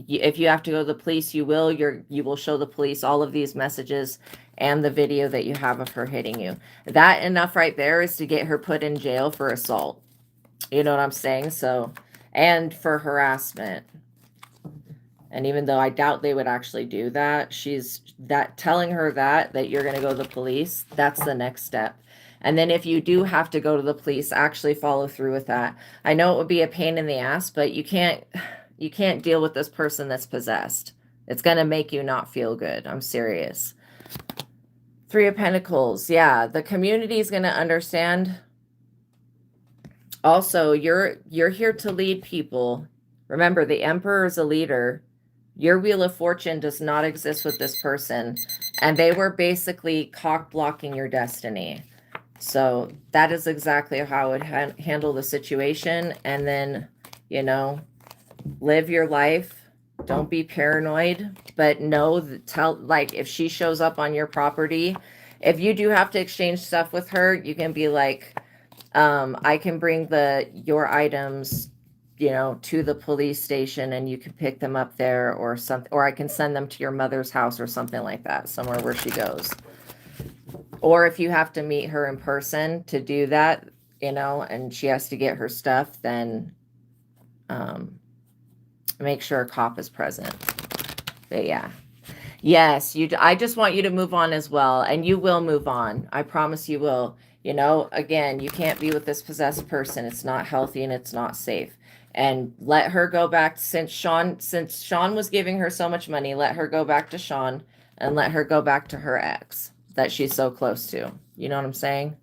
if you have to go to the police, you will show the police all of these messages and the video that you have of her hitting you. That enough right there is to get her put in jail for assault. You know what I'm saying? So, and for harassment. And even though I doubt they would actually do that, telling her that you're going to go to the police, that's the next step. And then if you do have to go to the police, actually follow through with that. I know it would be a pain in the ass, but you can't deal with this person that's possessed. It's going to make you not feel good. I'm serious. Three of Pentacles. Yeah, the community is going to understand. Also, you're here to lead people. Remember, the Emperor is a leader. Your Wheel of Fortune does not exist with this person. And they were basically cock-blocking your destiny. So that is exactly how I would handle the situation. And then, live your life. Don't be paranoid, but like if she shows up on your property, if you do have to exchange stuff with her, you can be like, I can bring your items, to the police station and you can pick them up there or something, or I can send them to your mother's house or something like that, somewhere where she goes. Or if you have to meet her in person to do that, and she has to get her stuff, then make sure a cop is present. But yeah. Yes, I just want you to move on as well, and you will move on. I promise you will. Again, you can't be with this possessed person. It's not healthy and it's not safe. And let her go back, since Sean was giving her so much money, let her go back to Sean and let her go back to her ex that she's so close to. You know what I'm saying?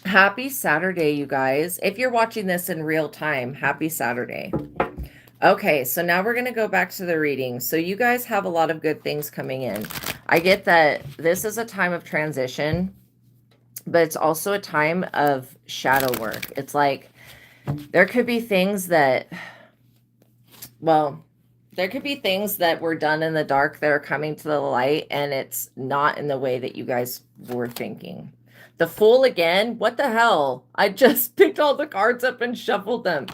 Happy Saturday, you guys. If you're watching this in real time, happy Saturday. Okay, so now we're going to go back to the reading. So you guys have a lot of good things coming in. I get that this is a time of transition, but it's also a time of shadow work. It's like there could be things that, there could be things that were done in the dark that are coming to the light, and it's not in the way that you guys were thinking. The Fool again? What the hell? I just picked all the cards up and shuffled them.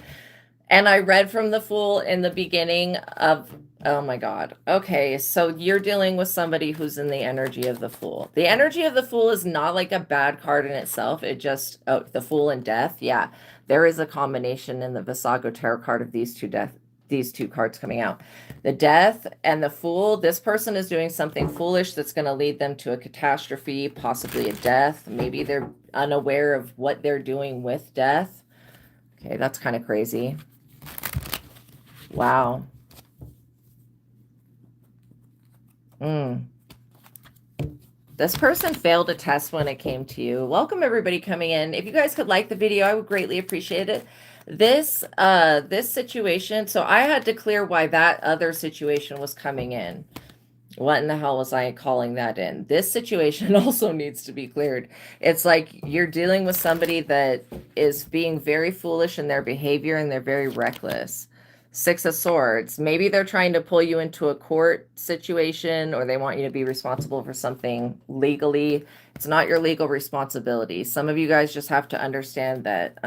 And I read from the Fool in the beginning of, oh my God. Okay, so you're dealing with somebody who's in the energy of the Fool. The energy of the Fool is not like a bad card in itself. It just, the Fool and Death. Yeah, there is a combination in the Vassago Tarot card of these two cards coming out. The Death and the Fool, this person is doing something foolish that's going to lead them to a catastrophe, possibly a death. Maybe they're unaware of what they're doing with death. Okay, that's kind of crazy. Wow. This person failed a test when it came to you. Welcome everybody coming in. If you guys could like the video, I would greatly appreciate it. This situation, so I had to clear why that other situation was coming in. What in the hell was I calling that in? This situation also needs to be cleared. It's like you're dealing with somebody that is being very foolish in their behavior and they're very reckless. Six of Swords. Maybe they're trying to pull you into a court situation, or they want you to be responsible for something legally. It's not your legal responsibility. Some of you guys just have to understand that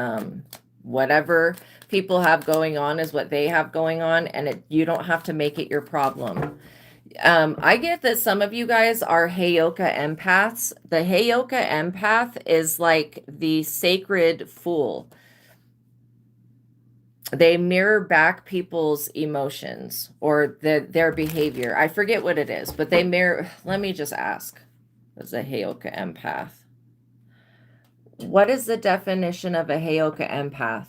whatever people have going on is what they have going on, and you don't have to make it your problem. I get that some of you guys are Heyoka empaths. The Heyoka empath is like the sacred Fool. They mirror back people's emotions or their behavior. I forget what it is, but they mirror. Let me just ask. What's a Heyoka empath? What is the definition of a Heyoka empath?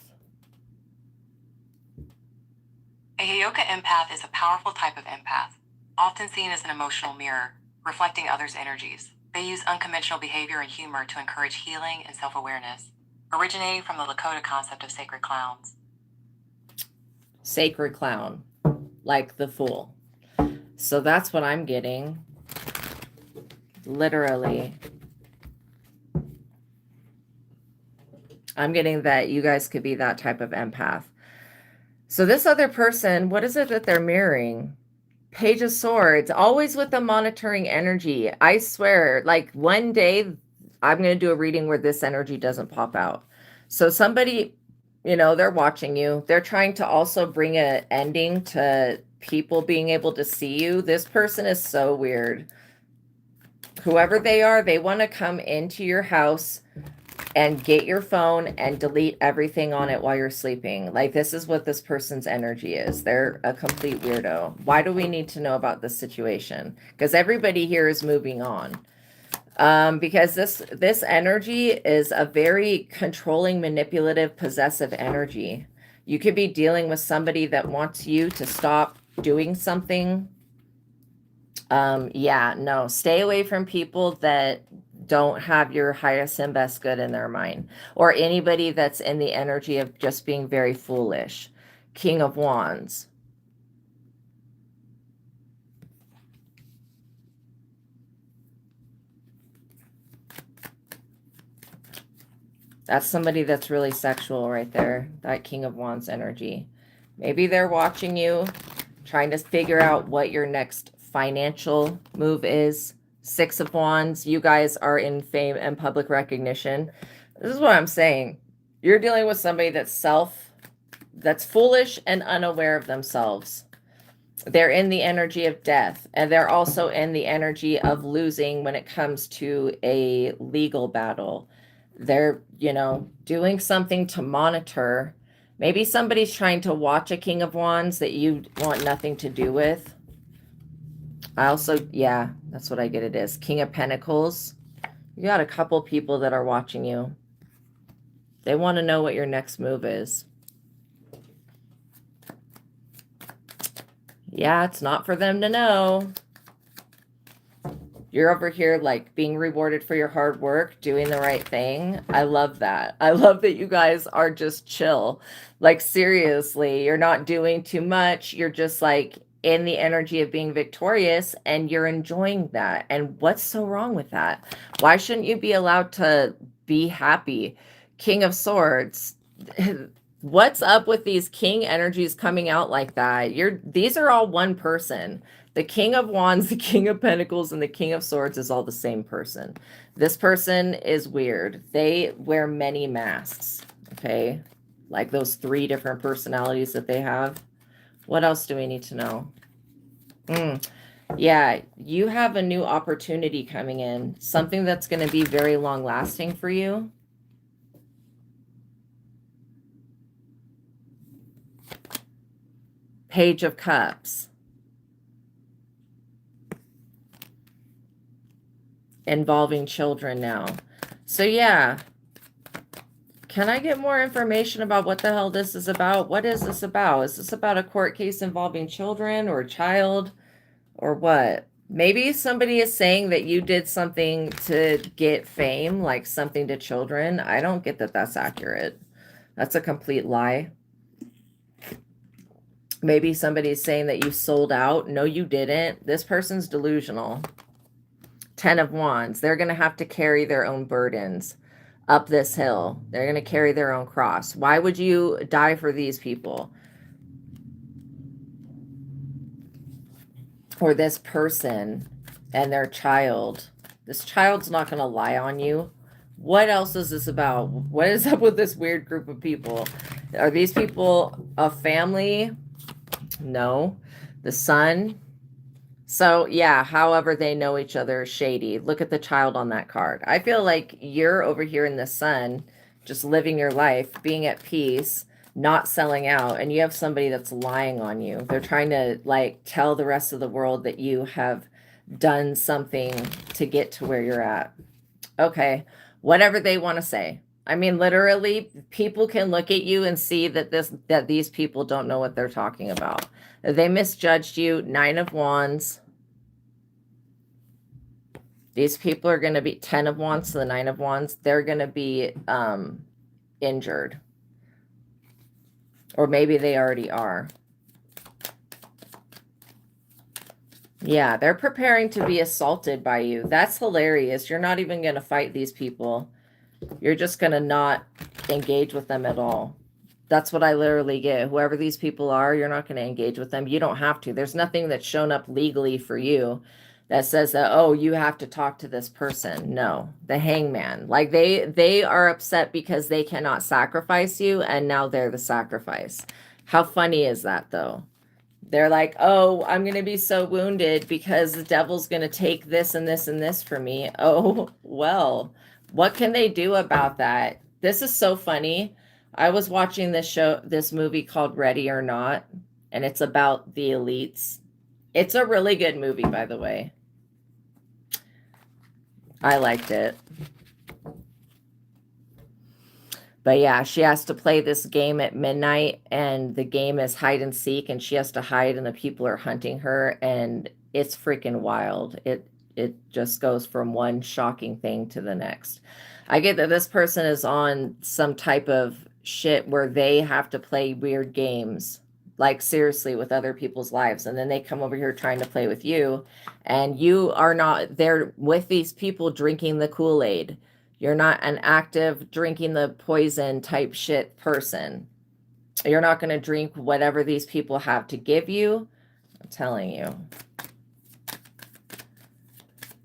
A Heyoka empath is a powerful type of empath, often seen as an emotional mirror, reflecting others' energies. They use unconventional behavior and humor to encourage healing and self-awareness, originating from the Lakota concept of sacred clowns. Sacred clown, like the Fool. So that's what I'm getting. Literally. I'm getting that you guys could be that type of empath. So this other person, what is it that they're mirroring? Page of Swords, always with the monitoring energy. I swear, like one day I'm going to do a reading where this energy doesn't pop out. So somebody, they're watching you. They're trying to also bring an ending to people being able to see you. This person is so weird. Whoever they are, they want to come into your house and get your phone and delete everything on it while you're sleeping. Like, this is what this person's energy is. They're a complete weirdo. Why do we need to know about this situation? Because everybody here is moving on. Because this energy is a very controlling, manipulative, possessive energy. You could be dealing with somebody that wants you to stop doing something. Yeah, no, stay away from people that don't have your highest and best good in their mind, or anybody that's in the energy of just being very foolish. King of Wands. That's somebody that's really sexual right there, that King of Wands energy. Maybe they're watching you, trying to figure out what your next financial move is. Six of Wands, you guys are in fame and public recognition. This is what I'm saying. You're dealing with somebody that's foolish and unaware of themselves. They're in the energy of death, and they're also in the energy of losing when it comes to a legal battle. They're, doing something to monitor. Maybe somebody's trying to watch a King of Wands that you want nothing to do with. I also, yeah, that's what I get it is. King of Pentacles. You got a couple people that are watching you. They want to know what your next move is. Yeah, it's not for them to know. You're over here like being rewarded for your hard work, doing the right thing. I love that. I love that you guys are just chill. Like seriously, you're not doing too much. You're just like in the energy of being victorious and you're enjoying that. And what's so wrong with that? Why shouldn't you be allowed to be happy? King of Swords. What's up with these king energies coming out like that? These are all one person. The King of Wands, the King of Pentacles, and the King of Swords is all the same person. This person is weird. They wear many masks, okay? Like those 3 different personalities that they have. What else do we need to know? Yeah, you have a new opportunity coming in. Something that's going to be very long-lasting for you. Page of Cups. Involving children now. So yeah. Can I get more information about what the hell this is about? What is this about? Is this about a court case involving children or a child or what? Maybe somebody is saying that you did something to get fame, like something to children. I don't get that that's accurate. That's a complete lie. Maybe somebody's saying that you sold out. No, you didn't. This person's delusional. 10 of Wands. They're going to have to carry their own burdens up this hill. They're going to carry their own cross. Why would you die for these people? Or this person and their child. This child's not going to lie on you. What else is this about? What is up with this weird group of people? Are these people a family? No. The Sun. So yeah, however they know each other is shady. Look at the child on that card. I feel like you're over here in the Sun, just living your life, being at peace, not selling out, and you have somebody that's lying on you. They're trying to like tell the rest of the world that you have done something to get to where you're at. Okay, whatever they want to say. I mean, literally, people can look at you and see that these people don't know what they're talking about. They misjudged you. 9 of Wands. These people are going to be 10 of Wands to the 9 of Wands. They're going to be injured. Or maybe they already are. Yeah, they're preparing to be assaulted by you. That's hilarious. You're not even going to fight these people. You're just going to not engage with them at all. That's what I literally get. Whoever these people are, you're not going to engage with them. You don't have to. There's nothing that's shown up legally for you that says that, oh, you have to talk to this person. No, the Hangman. Like they are upset because they cannot sacrifice you, and now they're the sacrifice. How funny is that, though? They're like, oh, I'm going to be so wounded because the devil's going to take this and this and this from me. Oh, well, what can they do about that? This is so funny. I was watching this movie called Ready or Not, and it's about the elites. It's a really good movie, by the way. I liked it. But yeah, she has to play this game at midnight, and the game is hide and seek, and she has to hide, and the people are hunting her, and it's freaking wild. It just goes from one shocking thing to the next. I get that this person is on some type of shit where they have to play weird games, like seriously, with other people's lives, and then they come over here trying to play with you, and you are not there with these people drinking the Kool-Aid. You're not an active drinking the poison type shit person. You're not going to drink whatever these people have to give you. I'm telling you.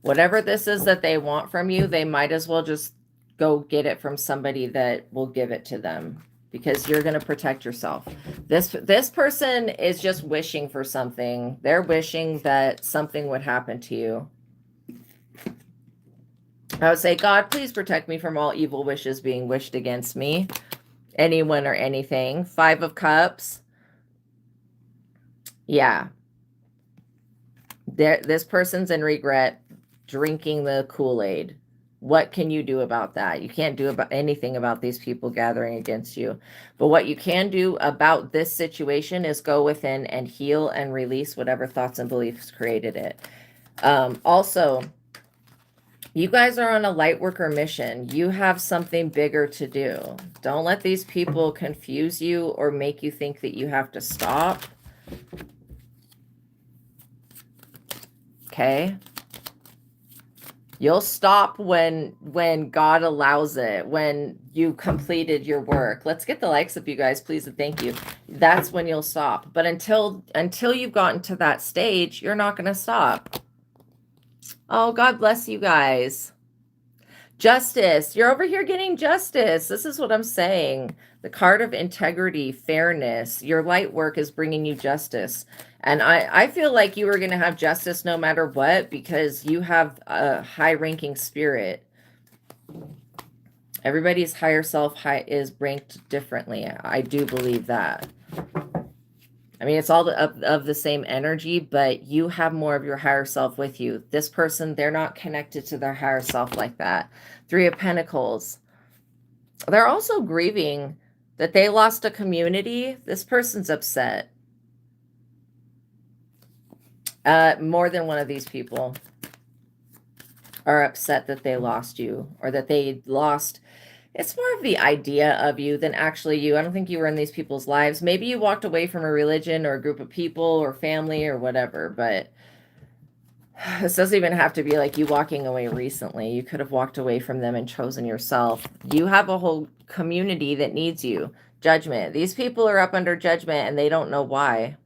Whatever this is that they want from you, they might as well just go get it from somebody that will give it to them, because you're going to protect yourself. This person is just wishing for something. They're wishing that something would happen to you. I would say, God, please protect me from all evil wishes being wished against me, anyone or anything. 5 of Cups. Yeah. This person's in regret, drinking the Kool-Aid. What can you do about that? You can't do anything about these people gathering against you. But what you can do about this situation is go within and heal and release whatever thoughts and beliefs created it. Also, you guys are on a light worker mission. You have something bigger to do. Don't let these people confuse you or make you think that you have to stop. Okay? You'll stop when God allows it, when you completed your work. Let's get the likes up, you guys, please and thank you. That's when you'll stop. But until you've gotten to that stage, you're not going to stop. Oh, God bless you guys. Justice. You're over here getting justice. This is what I'm saying. The card of integrity, fairness. Your light work is bringing you justice. And I feel like you are going to have justice no matter what, because you have a high-ranking spirit. Everybody's higher self is ranked differently. I do believe that. I mean, it's all of the same energy, but you have more of your higher self with you. This person, they're not connected to their higher self like that. 3 of Pentacles. They're also grieving that they lost a community. This person's upset. More than one of these people are upset that they lost you, or that they lost. It's more of the idea of you than actually you. I don't think you were in these people's lives. Maybe you walked away from a religion or a group of people or family or whatever, but this doesn't even have to be like you walking away recently. You could have walked away from them and chosen yourself. You have a whole community that needs you. Judgment. These people are up under judgment and they don't know why.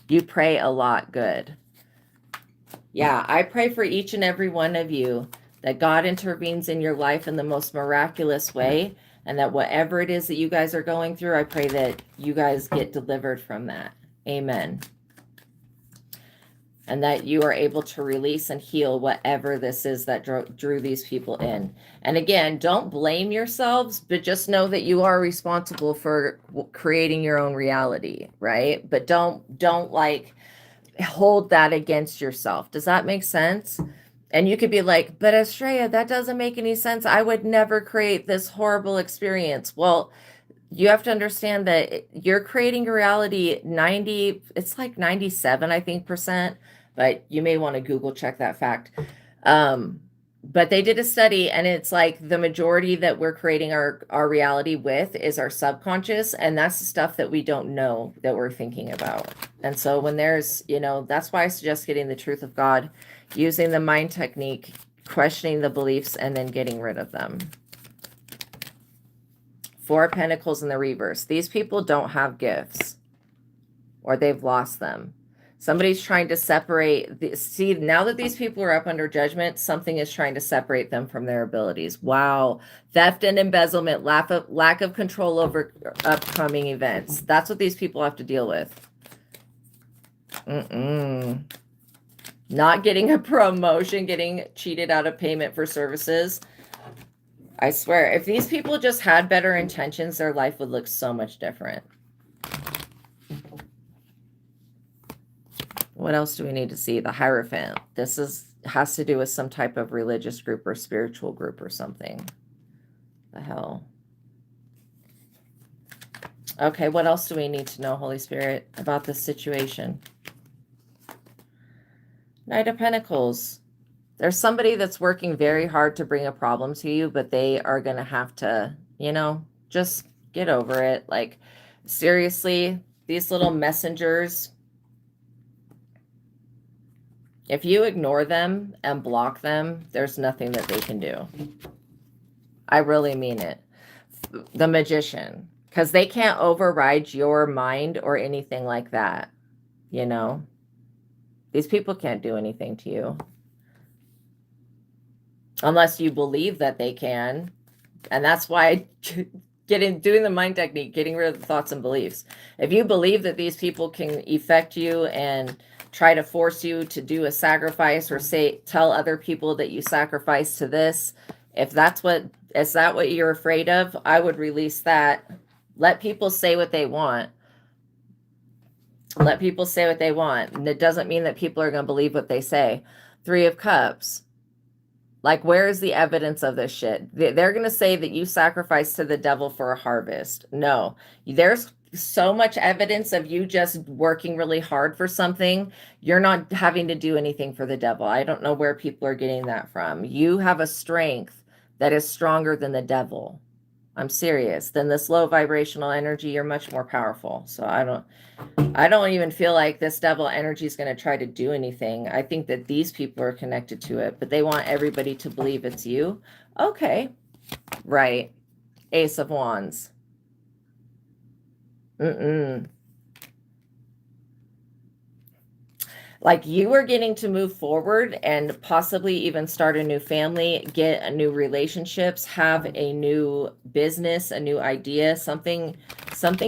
You pray a lot. Good. Yeah, I pray for each and every one of you that God intervenes in your life in the most miraculous way, and that whatever it is that you guys are going through, I pray that you guys get delivered from that. Amen. And that you are able to release and heal whatever this is that drew these people in. And again, don't blame yourselves, but just know that you are responsible for creating your own reality, right? But don't like hold that against yourself. Does that make sense? And you could be like, but Astraea, that doesn't make any sense. I would never create this horrible experience. Well, you have to understand that you're creating a reality 90, it's like 97, I think, %, but you may want to Google check that fact. But they did a study, and it's like the majority that we're creating our reality with is our subconscious. And that's the stuff that we don't know that we're thinking about. And so when there's, that's why I suggest getting the truth of God, using the mind technique, questioning the beliefs, and then getting rid of them. 4 of Pentacles in the reverse. These people don't have gifts, or they've lost them. Somebody's trying to separate. See, now that these people are up under judgment, something is trying to separate them from their abilities. Wow. Theft and embezzlement, lack of control over upcoming events. That's what these people have to deal with. Not getting a promotion, getting cheated out of payment for services. I swear, if these people just had better intentions, their life would look so much different. What else do we need to see? The Hierophant. This has to do with some type of religious group or spiritual group or something. The hell. Okay, what else do we need to know, Holy Spirit, about this situation? Knight of Pentacles. There's somebody that's working very hard to bring a problem to you, but they are going to have to, just get over it. Like, seriously, these little messengers, if you ignore them and block them, there's nothing that they can do. I really mean it. The Magician. Because they can't override your mind or anything like that. These people can't do anything to you. unless you believe that they can. And that's why doing the mind technique, getting rid of the thoughts and beliefs. If you believe that these people can affect you and try to force you to do a sacrifice, or tell other people that you sacrifice to this, if that's what, is that what you're afraid of, I would release that. Let people say what they want. Let people say what they want. And it doesn't mean that people are going to believe what they say. 3 of Cups. Like, where is the evidence of this shit? They're going to say that you sacrificed to the devil for a harvest. No, there's so much evidence of you just working really hard for something. You're not having to do anything for the devil. I don't know where people are getting that from. You have a strength that is stronger than the devil. I'm serious. Than this low vibrational energy, you're much more powerful. So I don't even feel like this devil energy is going to try to do anything. I think that these people are connected to it, but they want everybody to believe it's you. Okay. Right. Ace of Wands. Like, you are getting to move forward and possibly even start a new family, get a new relationships, have a new business, a new idea, something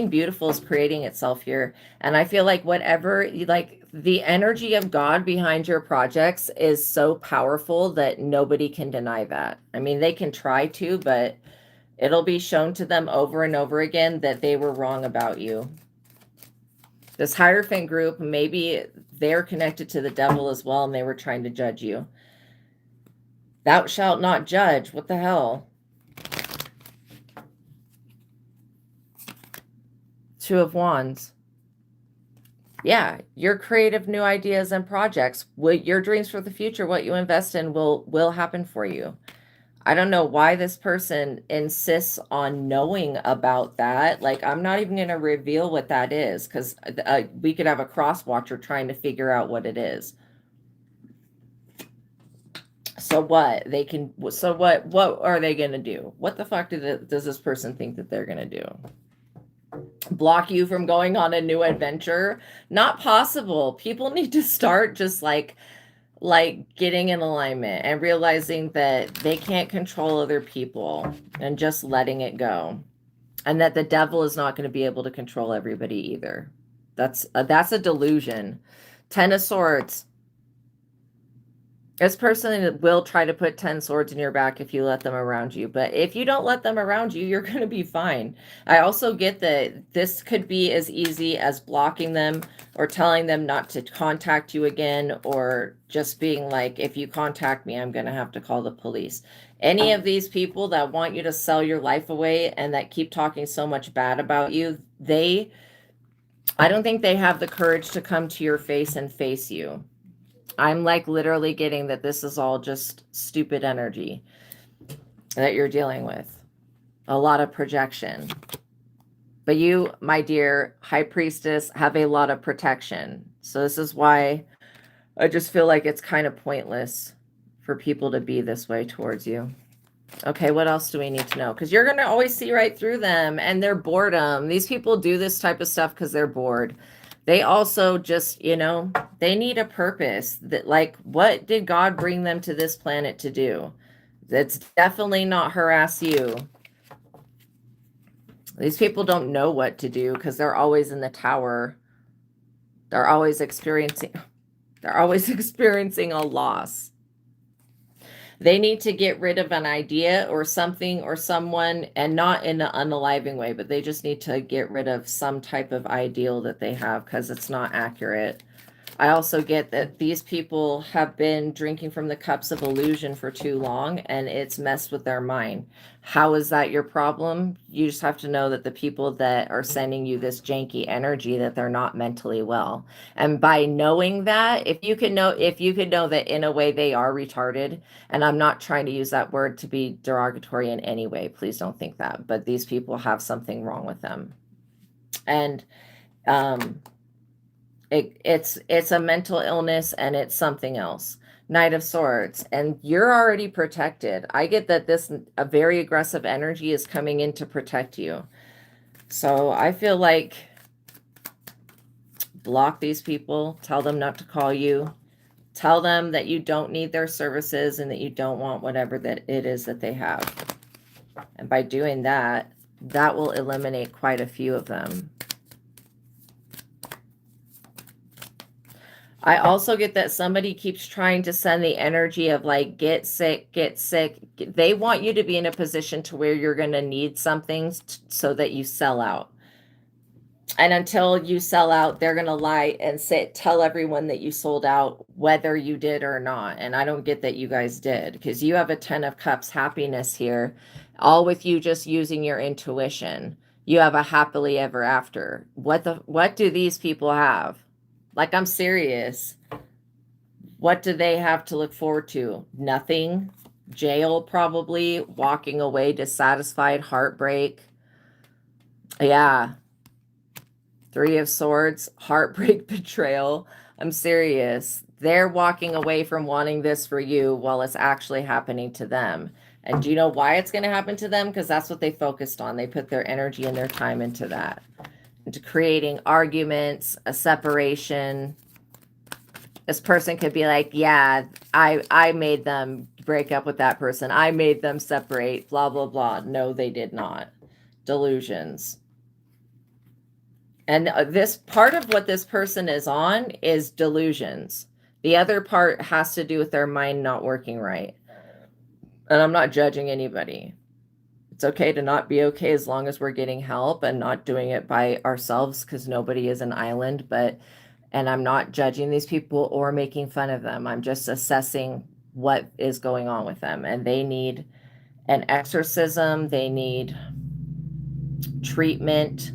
beautiful is creating itself here. And I feel like whatever you like, the energy of God behind your projects is so powerful that nobody can deny that. I mean, they can try to, but it'll be shown to them over and over again that they were wrong about you. This Hierophant group, maybe they're connected to the devil as well, and they were trying to judge you. Thou shalt not judge. What the hell? 2 of Wands. Yeah, your creative new ideas and projects, what your dreams for the future, what you invest in will happen for you. I don't know why this person insists on knowing about that. Like, I'm not even going to reveal what that is, because we could have a cross watcher trying to figure out what it is. So what? What are they going to do? What the fuck does this person think that they're going to do? Block you from going on a new adventure? Not possible. People need to start just like getting in alignment and realizing that they can't control other people and just letting it go. And that the devil is not going to be able to control everybody either. That's a delusion. 10 of Swords. This person will try to put 10 swords in your back if you let them around you. But if you don't let them around you, you're going to be fine. I also get that this could be as easy as blocking them or telling them not to contact you again, or just being like, if you contact me, I'm going to have to call the police. Any of these people that want you to sell your life away and that keep talking so much bad about you, I don't think they have the courage to come to your face and face you. I'm like literally getting that this is all just stupid energy that you're dealing with. A lot of projection. But you, my dear High Priestess, have a lot of protection. So this is why I just feel like it's kind of pointless for people to be this way towards you. Okay, what else do we need to know? Because you're going to always see right through them and their boredom. These people do this type of stuff because they're bored. They also just, they need a purpose. That, like, what did God bring them to this planet to do? That's definitely not harass you. These people don't know what to do because they're always in the tower. They're always experiencing a loss. They need to get rid of an idea or something or someone, and not in an unaliving way, but they just need to get rid of some type of ideal that they have because it's not accurate. I also get that these people have been drinking from the cups of illusion for too long, and it's messed with their mind. How is that your problem? You just have to know that the people that are sending you this janky energy, that they're not mentally well. And by knowing that, if you could know that in a way they are retarded, and I'm not trying to use that word to be derogatory in any way, please don't think that, but these people have something wrong with them. And it's a mental illness, and it's something else. Knight of Swords, and you're already protected. I get that a very aggressive energy is coming in to protect you. So I feel like block these people, tell them not to call you, Tell them that you don't need their services and that you don't want whatever that it is that they have. And by doing that, that will eliminate quite a few of them. I also get that somebody keeps trying to send the energy of like, get sick, get sick. They want you to be in a position to where you're going to need something so that you sell out. And until you sell out, they're going to lie and tell everyone that you sold out, whether you did or not. And I don't get that you guys did, because you have a 10 of Cups happiness here, all with you just using your intuition. You have a happily ever after. What do these people have? Like, I'm serious. What do they have to look forward to? Nothing. Jail, probably. Walking away, dissatisfied, heartbreak. Yeah. 3 of Swords, heartbreak, betrayal. I'm serious. They're walking away from wanting this for you while it's actually happening to them. And do you know why it's going to happen to them? Because that's what they focused on. They put their energy and their time into that. Into creating arguments, a separation. This person could be like, yeah, I made them break up with that person. I made them separate, blah, blah, blah. No, they did not. Delusions. And this part of what this person is on is delusions. The other part has to do with their mind not working right. And I'm not judging anybody. It's okay to not be okay as long as we're getting help and not doing it by ourselves, because nobody is an island. And I'm not judging these people or making fun of them. I'm just assessing what is going on with them. And they need an exorcism. They need treatment.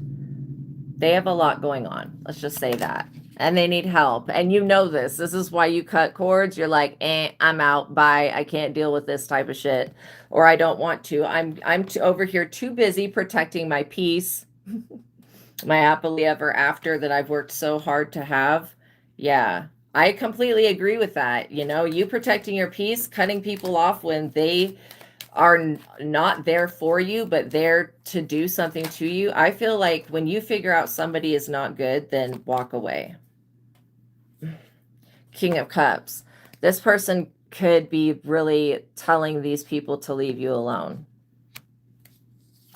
They have a lot going on. Let's just say that. And they need help. And you know this. This is why you cut cords. You're like, I'm out. Bye. I can't deal with this type of shit. Or I don't want to. I'm over here too busy protecting my peace. My happily ever after that I've worked so hard to have. Yeah. I completely agree with that. You know, you protecting your peace, cutting people off when they are not there for you, but there to do something to you. I feel like when you figure out somebody is not good, then walk away. King of Cups. This person could be really telling these people to leave you alone.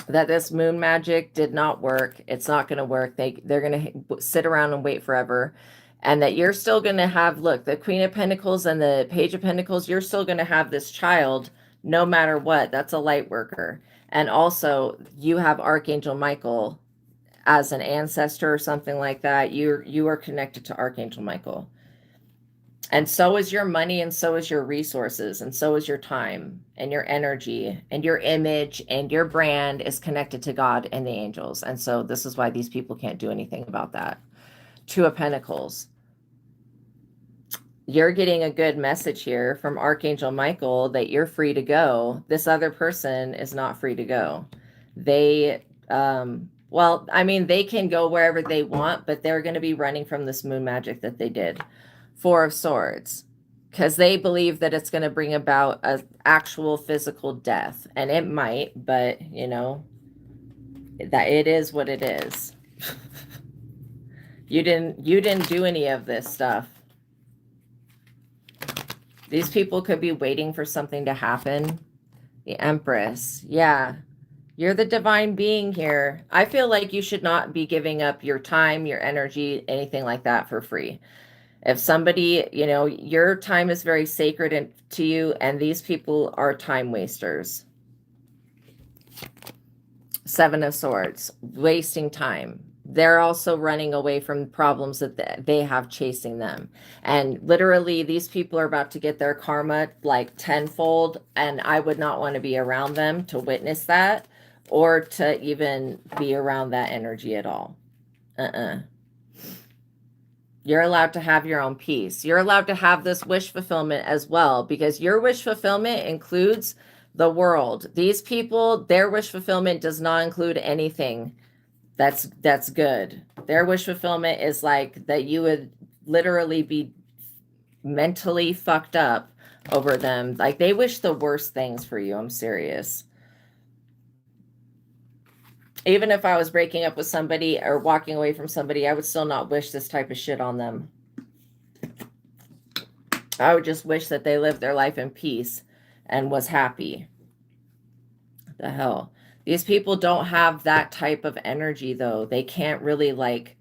That this moon magic did not work. It's not going to work. They're going to sit around and wait forever. And that you're still going to have, look, the Queen of Pentacles and the Page of Pentacles, you're still going to have this child no matter what. That's a light worker. And also, you have Archangel Michael as an ancestor or something like that. You are connected to Archangel Michael. And so is your money, and so is your resources, and so is your time and your energy and your image, and your brand is connected to God and the angels. And so this is why these people can't do anything about that. 2 of Pentacles. You're getting a good message here from Archangel Michael that you're free to go. This other person is not free to go. They, well, I mean, they can go wherever they want, but they're going to be running from this moon magic that they did. 4 of Swords, because they believe that it's going to bring about an actual physical death. And it might, but, you know, that it is what it is. You didn't do any of this stuff. These people could be waiting for something to happen. The Empress. Yeah. You're the divine being here. I feel like you should not be giving up your time, your energy, anything like that for free. If somebody, you know, your time is very sacred to you, and these people are time wasters. 7 of Swords, wasting time. They're also running away from problems that they have chasing them. And literally, these people are about to get their karma like tenfold, and I would not want to be around them to witness that, or to even be around that energy at all. You're allowed to have your own peace. You're allowed to have this wish fulfillment as well, because your wish fulfillment includes the world. These people, their wish fulfillment does not include anything that's good. Their wish fulfillment is like that you would literally be mentally fucked up over them. Like, they wish the worst things for you. I'm serious. Even if I was breaking up with somebody or walking away from somebody, I would still not wish this type of shit on them. I would just wish that they lived their life in peace and was happy. The hell. These people don't have that type of energy though. They can't really like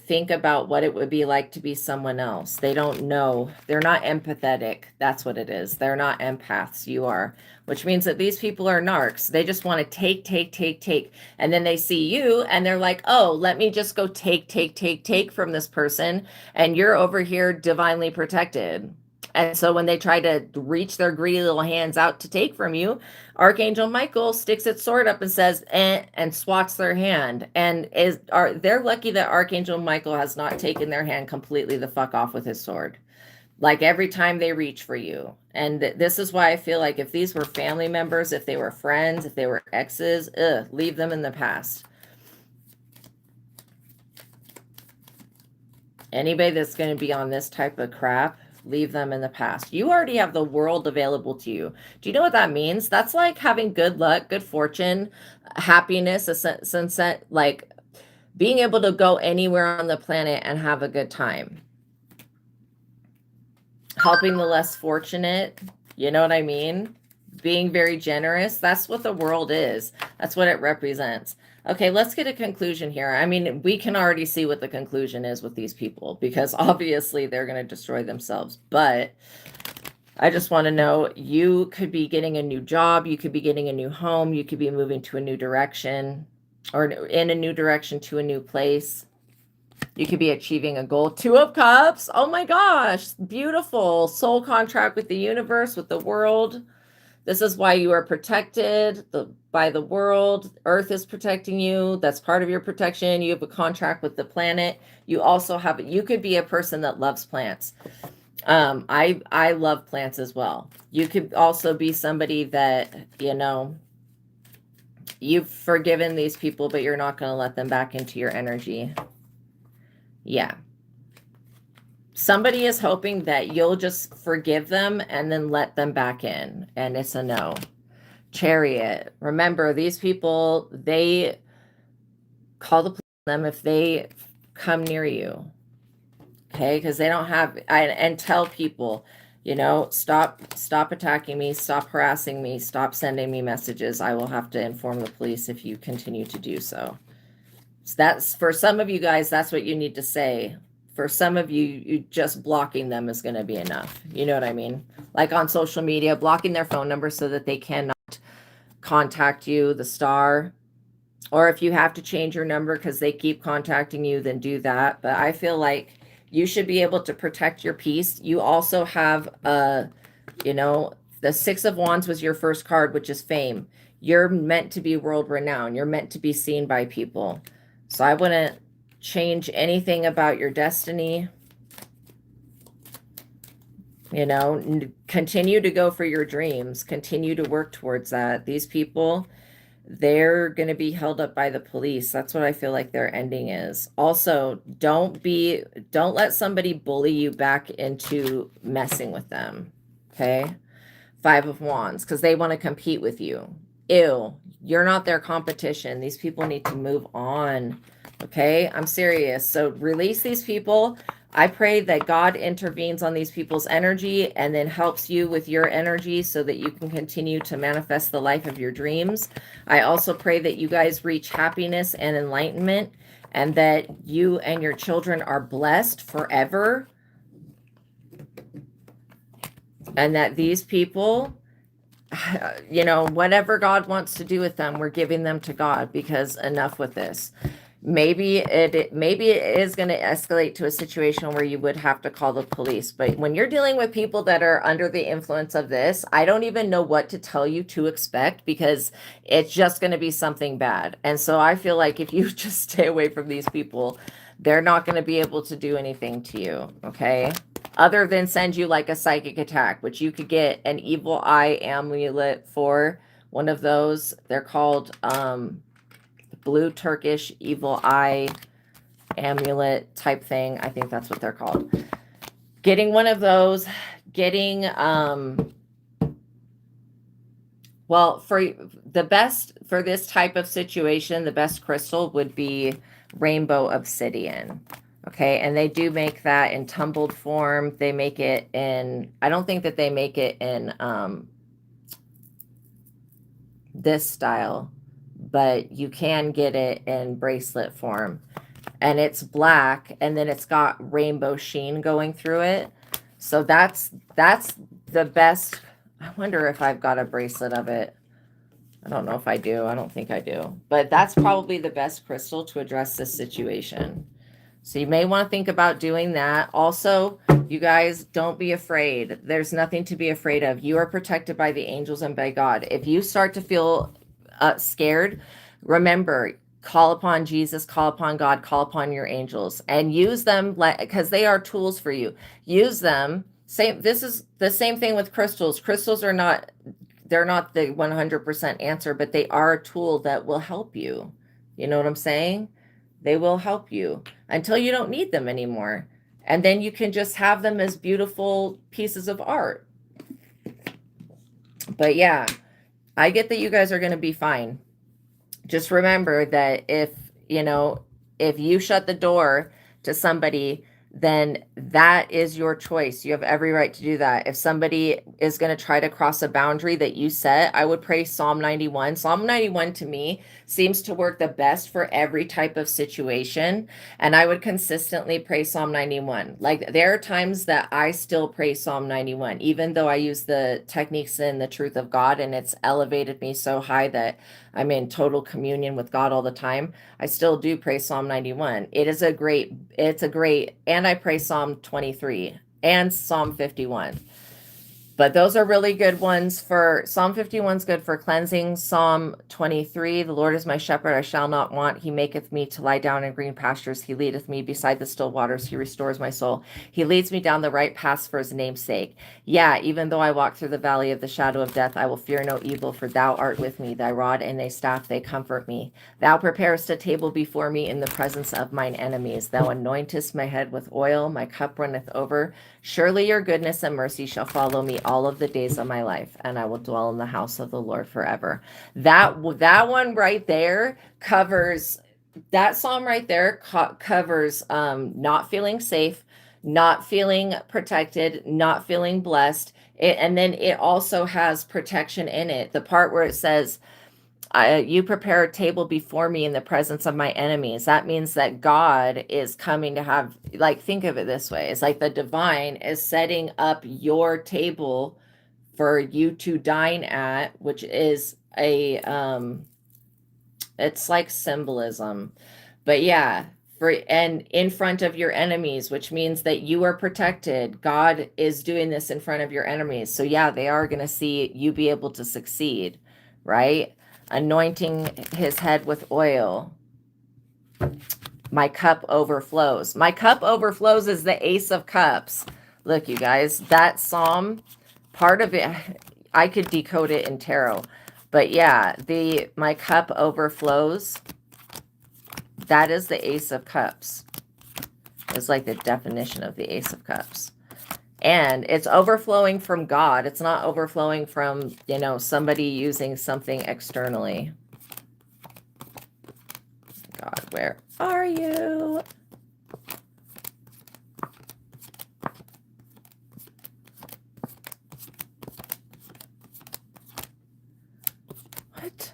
think about what it would be like to be someone else. They don't know. They're not empathetic. That's what it is. They're not empaths. You are, which means that these people are narcs. They just want to take. And then they see you and they're like, oh, let me just go take from this person. And you're over here divinely protected. And so when they try to reach their greedy little hands out to take from you, Archangel Michael sticks its sword up and says, and swats their hand. And they're lucky that Archangel Michael has not taken their hand completely the fuck off with his sword. Like every time they reach for you. And this is why I feel like if these were family members, if they were friends, if they were exes, leave them in the past. Anybody that's going to be on this type of crap, leave them in the past. You already have the world available to you. Do you know what that means? That's like having good luck, good fortune, happiness, a sunset, like being able to go anywhere on the planet and have a good time. Helping the less fortunate, you know what I mean? Being very generous. That's what the world is. That's what it represents. Okay, let's get a conclusion here. I mean, we can already see what the conclusion is with these people because obviously they're going to destroy themselves. But I just want to know, you could be getting a new job. You could be getting a new home. You could be moving to a new direction or in a new direction to a new place. You could be achieving a goal. 2 of Cups. Oh my gosh. Beautiful. Soul contract with the universe, with the world. This is why you are protected by the world. Earth is protecting you. That's part of your protection. You have a contract with the planet. You also have, you could be a person that loves plants. I love plants as well. You could also be somebody that, you know, you've forgiven these people, but you're not going to let them back into your energy. Yeah. Somebody is hoping that you'll just forgive them and then let them back in. And it's a no. Chariot. Remember, these people, they call the police on them if they come near you. Okay? Because they don't have, and tell people, you know, stop attacking me, stop harassing me, stop sending me messages. I will have to inform the police if you continue to do so. So that's, for some of you guys, that's what you need to say. For some of you, just blocking them is going to be enough. You know what I mean? Like on social media, blocking their phone number so that they cannot contact you, the star. Or if you have to change your number because they keep contacting you, then do that. But I feel like you should be able to protect your peace. You also have, you know, the 6 of Wands was your first card, which is fame. You're meant to be world renowned. You're meant to be seen by people. So I wouldn't change anything about your destiny. You know, continue to go for your dreams. Continue to work towards that. These people, they're going to be held up by the police. That's what I feel like their ending is. Also, don't let somebody bully you back into messing with them. Okay? 5 of Wands, because they want to compete with you. Ew, you're not their competition. These people need to move on. Okay, I'm serious. So release these people. I pray that God intervenes on these people's energy and then helps you with your energy so that you can continue to manifest the life of your dreams. I also pray that you guys reach happiness and enlightenment and that you and your children are blessed forever. And that these people, you know, whatever God wants to do with them, we're giving them to God, because enough with this. Maybe it is going to escalate to a situation where you would have to call the police. But when you're dealing with people that are under the influence of this, I don't even know what to tell you to expect, because it's just going to be something bad. And so I feel like if you just stay away from these people, they're not going to be able to do anything to you. Okay. Other than send you like a psychic attack, which you could get an evil eye amulet for. One of those. They're called, blue Turkish evil eye amulet type thing. I think that's what they're called. Getting one of those, getting, well, for the best, for this type of situation, the best crystal would be rainbow obsidian. Okay, and they do make that in tumbled form. They make it in, I don't think that they make it in this style, but you can get it in bracelet form. And it's black, and then it's got rainbow sheen going through it. So that's the best. I wonder if I've got a bracelet of it. I don't know if I do. I don't think I do. But that's probably the best crystal to address this situation. So you may want to think about doing that. Also, you guys, don't be afraid. There's nothing to be afraid of. You are protected by the angels and by God. If you start to feel scared, remember, call upon Jesus, call upon God, call upon your angels, and use them because they are tools for you. Use them. This is the same thing with crystals. Crystals are not, they're not the 100% answer, but they are a tool that will help you. You know what I'm saying? They will help you until you don't need them anymore. And then you can just have them as beautiful pieces of art. But yeah, I get that you guys are going to be fine. Just remember that if you shut the door to somebody, then that is your choice. You have every right to do that. If somebody is going to try to cross a boundary that you set, I would pray Psalm 91. Psalm 91 to me seems to work the best for every type of situation. And I would consistently pray Psalm 91. Like there are times that I still pray Psalm 91, even though I use the techniques in the truth of God and it's elevated me so high that I'm in total communion with God all the time. I still do pray Psalm 91. It's a great, and I pray Psalm 23 and Psalm 51. But those are really good ones for, Psalm 51 is good for cleansing. Psalm 23, the Lord is my shepherd, I shall not want. He maketh me to lie down in green pastures. He leadeth me beside the still waters. He restores my soul. He leads me down the right paths for his name's sake. Yeah, even though I walk through the valley of the shadow of death, I will fear no evil, for thou art with me. Thy rod and thy staff, they comfort me. Thou preparest a table before me in the presence of mine enemies. Thou anointest my head with oil, my cup runneth over. Surely your goodness and mercy shall follow me all of the days of my life, and I will dwell in the house of the Lord forever. That one right there covers, that psalm right there covers not feeling safe, not feeling protected, not feeling blessed. And then it also has protection in it. The part where it says, you prepare a table before me in the presence of my enemies. That means that God is coming to have, like, think of it this way. It's like the divine is setting up your table for you to dine at, which is it's like symbolism. But yeah, and in front of your enemies, which means that you are protected. God is doing this in front of your enemies. So yeah, they are going to see you be able to succeed, right? Anointing his head with oil. My cup overflows. My cup overflows is the Ace of Cups. Look, you guys, that psalm, part of it, I could decode it in tarot. But yeah, my cup overflows. That is the Ace of Cups. It's like the definition of the Ace of Cups. And it's overflowing from God. It's not overflowing from, somebody using something externally. God, where are you? What?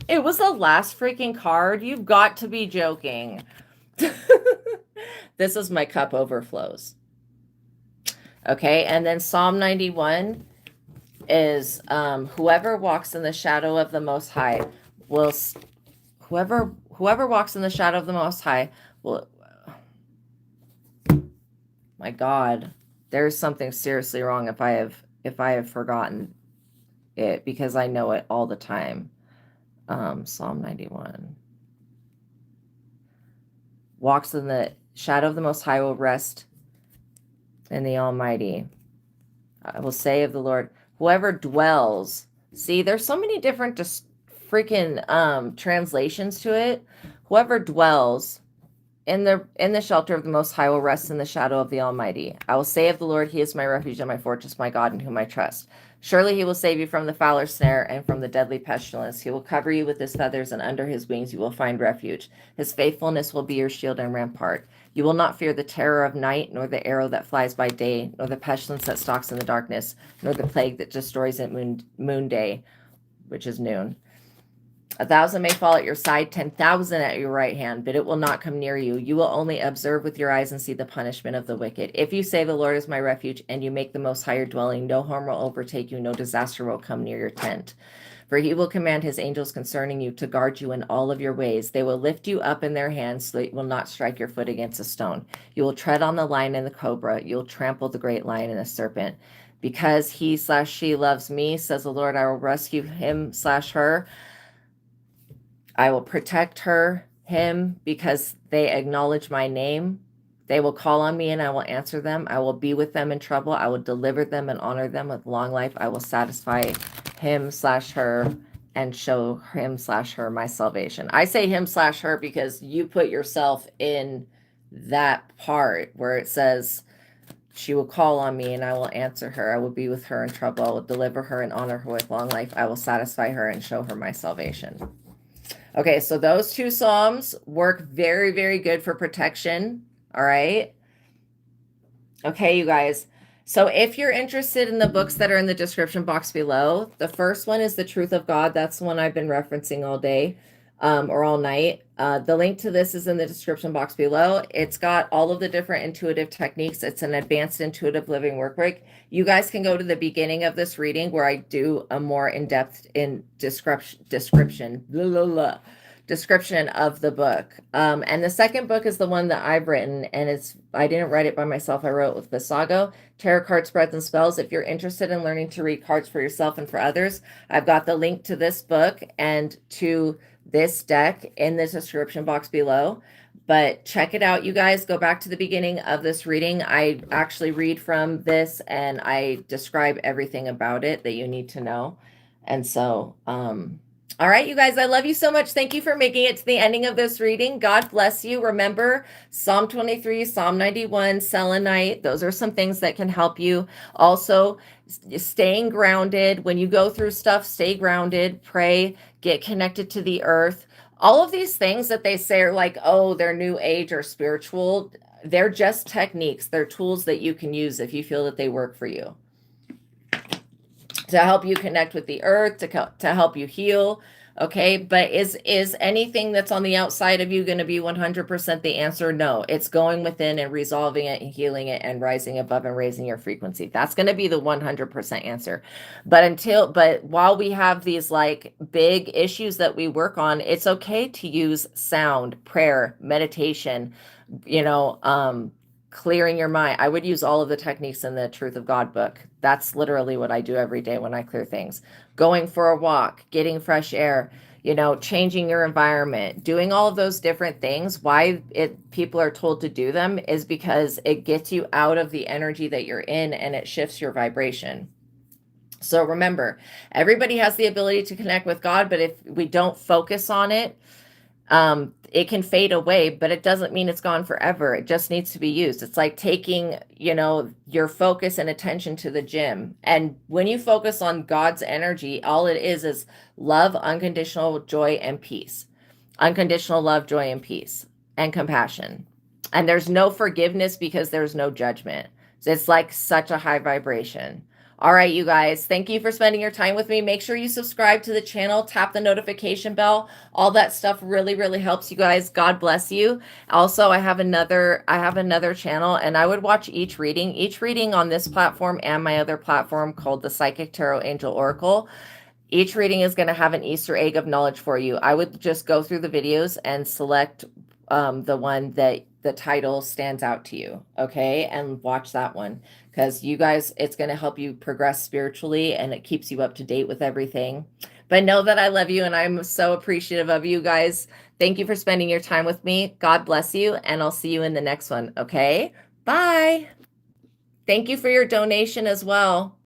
It was the last freaking card. You've got to be joking. This is my cup overflows. Okay, and then Psalm 91 is whoever walks in the shadow of the Most High will, whoever walks in the shadow of the Most High will, my God, there's something seriously wrong if I have forgotten it, because I know it all the time. Psalm 91. Walks in the shadow of the Most High will rest in the Almighty. I will say of the Lord, whoever dwells. See, there's so many different freaking translations to it. Whoever dwells in the shelter of the Most High will rest in the shadow of the Almighty. I will say of the Lord, He is my refuge and my fortress, my God in whom I trust. Surely He will save you from the fowler's snare and from the deadly pestilence. He will cover you with His feathers, and under His wings you will find refuge. His faithfulness will be your shield and rampart. You will not fear the terror of night, nor the arrow that flies by day, nor the pestilence that stalks in the darkness, nor the plague that destroys at moon day, which is noon. 1,000 may fall at your side, 10,000 at your right hand, but it will not come near you. You will only observe with your eyes and see the punishment of the wicked. If you say the Lord is my refuge, and you make the Most High your dwelling, no harm will overtake you, no disaster will come near your tent. For He will command His angels concerning you to guard you in all of your ways. They will lift you up in their hands so that you will not strike your foot against a stone. You will tread on the lion and the cobra. You'll trample the great lion and the serpent. Because he/she loves me, says the Lord, I will rescue him/her. I will protect him, because they acknowledge my name. They will call on me and I will answer them. I will be with them in trouble. I will deliver them and honor them with long life. I will satisfy him/her and show him/her my salvation. I say him/her because you put yourself in that part where it says, she will call on me and I will answer her. I will be with her in trouble. I will deliver her and honor her with long life. I will satisfy her and show her my salvation. Okay, so those two Psalms work very, very good for protection. All right. Okay, you guys. So if you're interested in the books that are in the description box below, the first one is The Truth of God. That's the one I've been referencing all day or all night. The link to this is in the description box below. It's got all of the different intuitive techniques. It's an advanced intuitive living workbook. You guys can go to the beginning of this reading where I do a more in-depth description of the book. And the second book is the one that I've written, and I didn't write it by myself. I wrote it with Vassago, Tarot Card Spreads and Spells. If you're interested in learning to read cards for yourself and for others, I've got the link to this book and to this deck in the description box below. But check it out, you guys. Go back to the beginning of this reading. I actually read from this and I describe everything about it that you need to know. And so, all right, you guys, I love you so much. Thank you for making it to the ending of this reading. God bless you. Remember Psalm 23, Psalm 91, selenite. Those are some things that can help you. Also, staying grounded. When you go through stuff, stay grounded, pray, get connected to the earth. All of these things that they say are like, oh, they're new age or spiritual. They're just techniques. They're tools that you can use if you feel that they work for you, to help you connect with the earth, to help you heal. Okay, but is anything that's on the outside of you going to be 100% the answer? No, it's going within and resolving it and healing it and rising above and raising your frequency. That's going to be the 100% answer. But while we have these like big issues that we work on, it's okay to use sound, prayer, meditation, clearing your mind. I would use all of the techniques in the Truth of God book. That's literally what I do every day when I clear things. Going for a walk, getting fresh air, changing your environment, doing all of those different things. Why people are told to do them is because it gets you out of the energy that you're in and it shifts your vibration. So remember, everybody has the ability to connect with God, but if we don't focus on it, it can fade away, but it doesn't mean it's gone forever. It just needs to be used. It's like taking, your focus and attention to the gym. And when you focus on God's energy, all it is love, unconditional joy, and peace. Unconditional love, joy, and peace, and compassion. And there's no forgiveness because there's no judgment. So it's like such a high vibration. All right, you guys, thank you for spending your time with me. Make sure you subscribe to the channel, tap the notification bell. All that stuff really, really helps you guys. God bless you. Also, I have another channel, and I would watch each reading on this platform and my other platform called the Psychic Tarot Angel Oracle. Each reading is going to have an Easter egg of knowledge for you. I would just go through the videos and select the one that the title stands out to you, okay? And watch that one, because you guys, it's going to help you progress spiritually and it keeps you up to date with everything. But know that I love you and I'm so appreciative of you guys. Thank you for spending your time with me. God bless you, and I'll see you in the next one, okay? Bye. Thank you for your donation as well.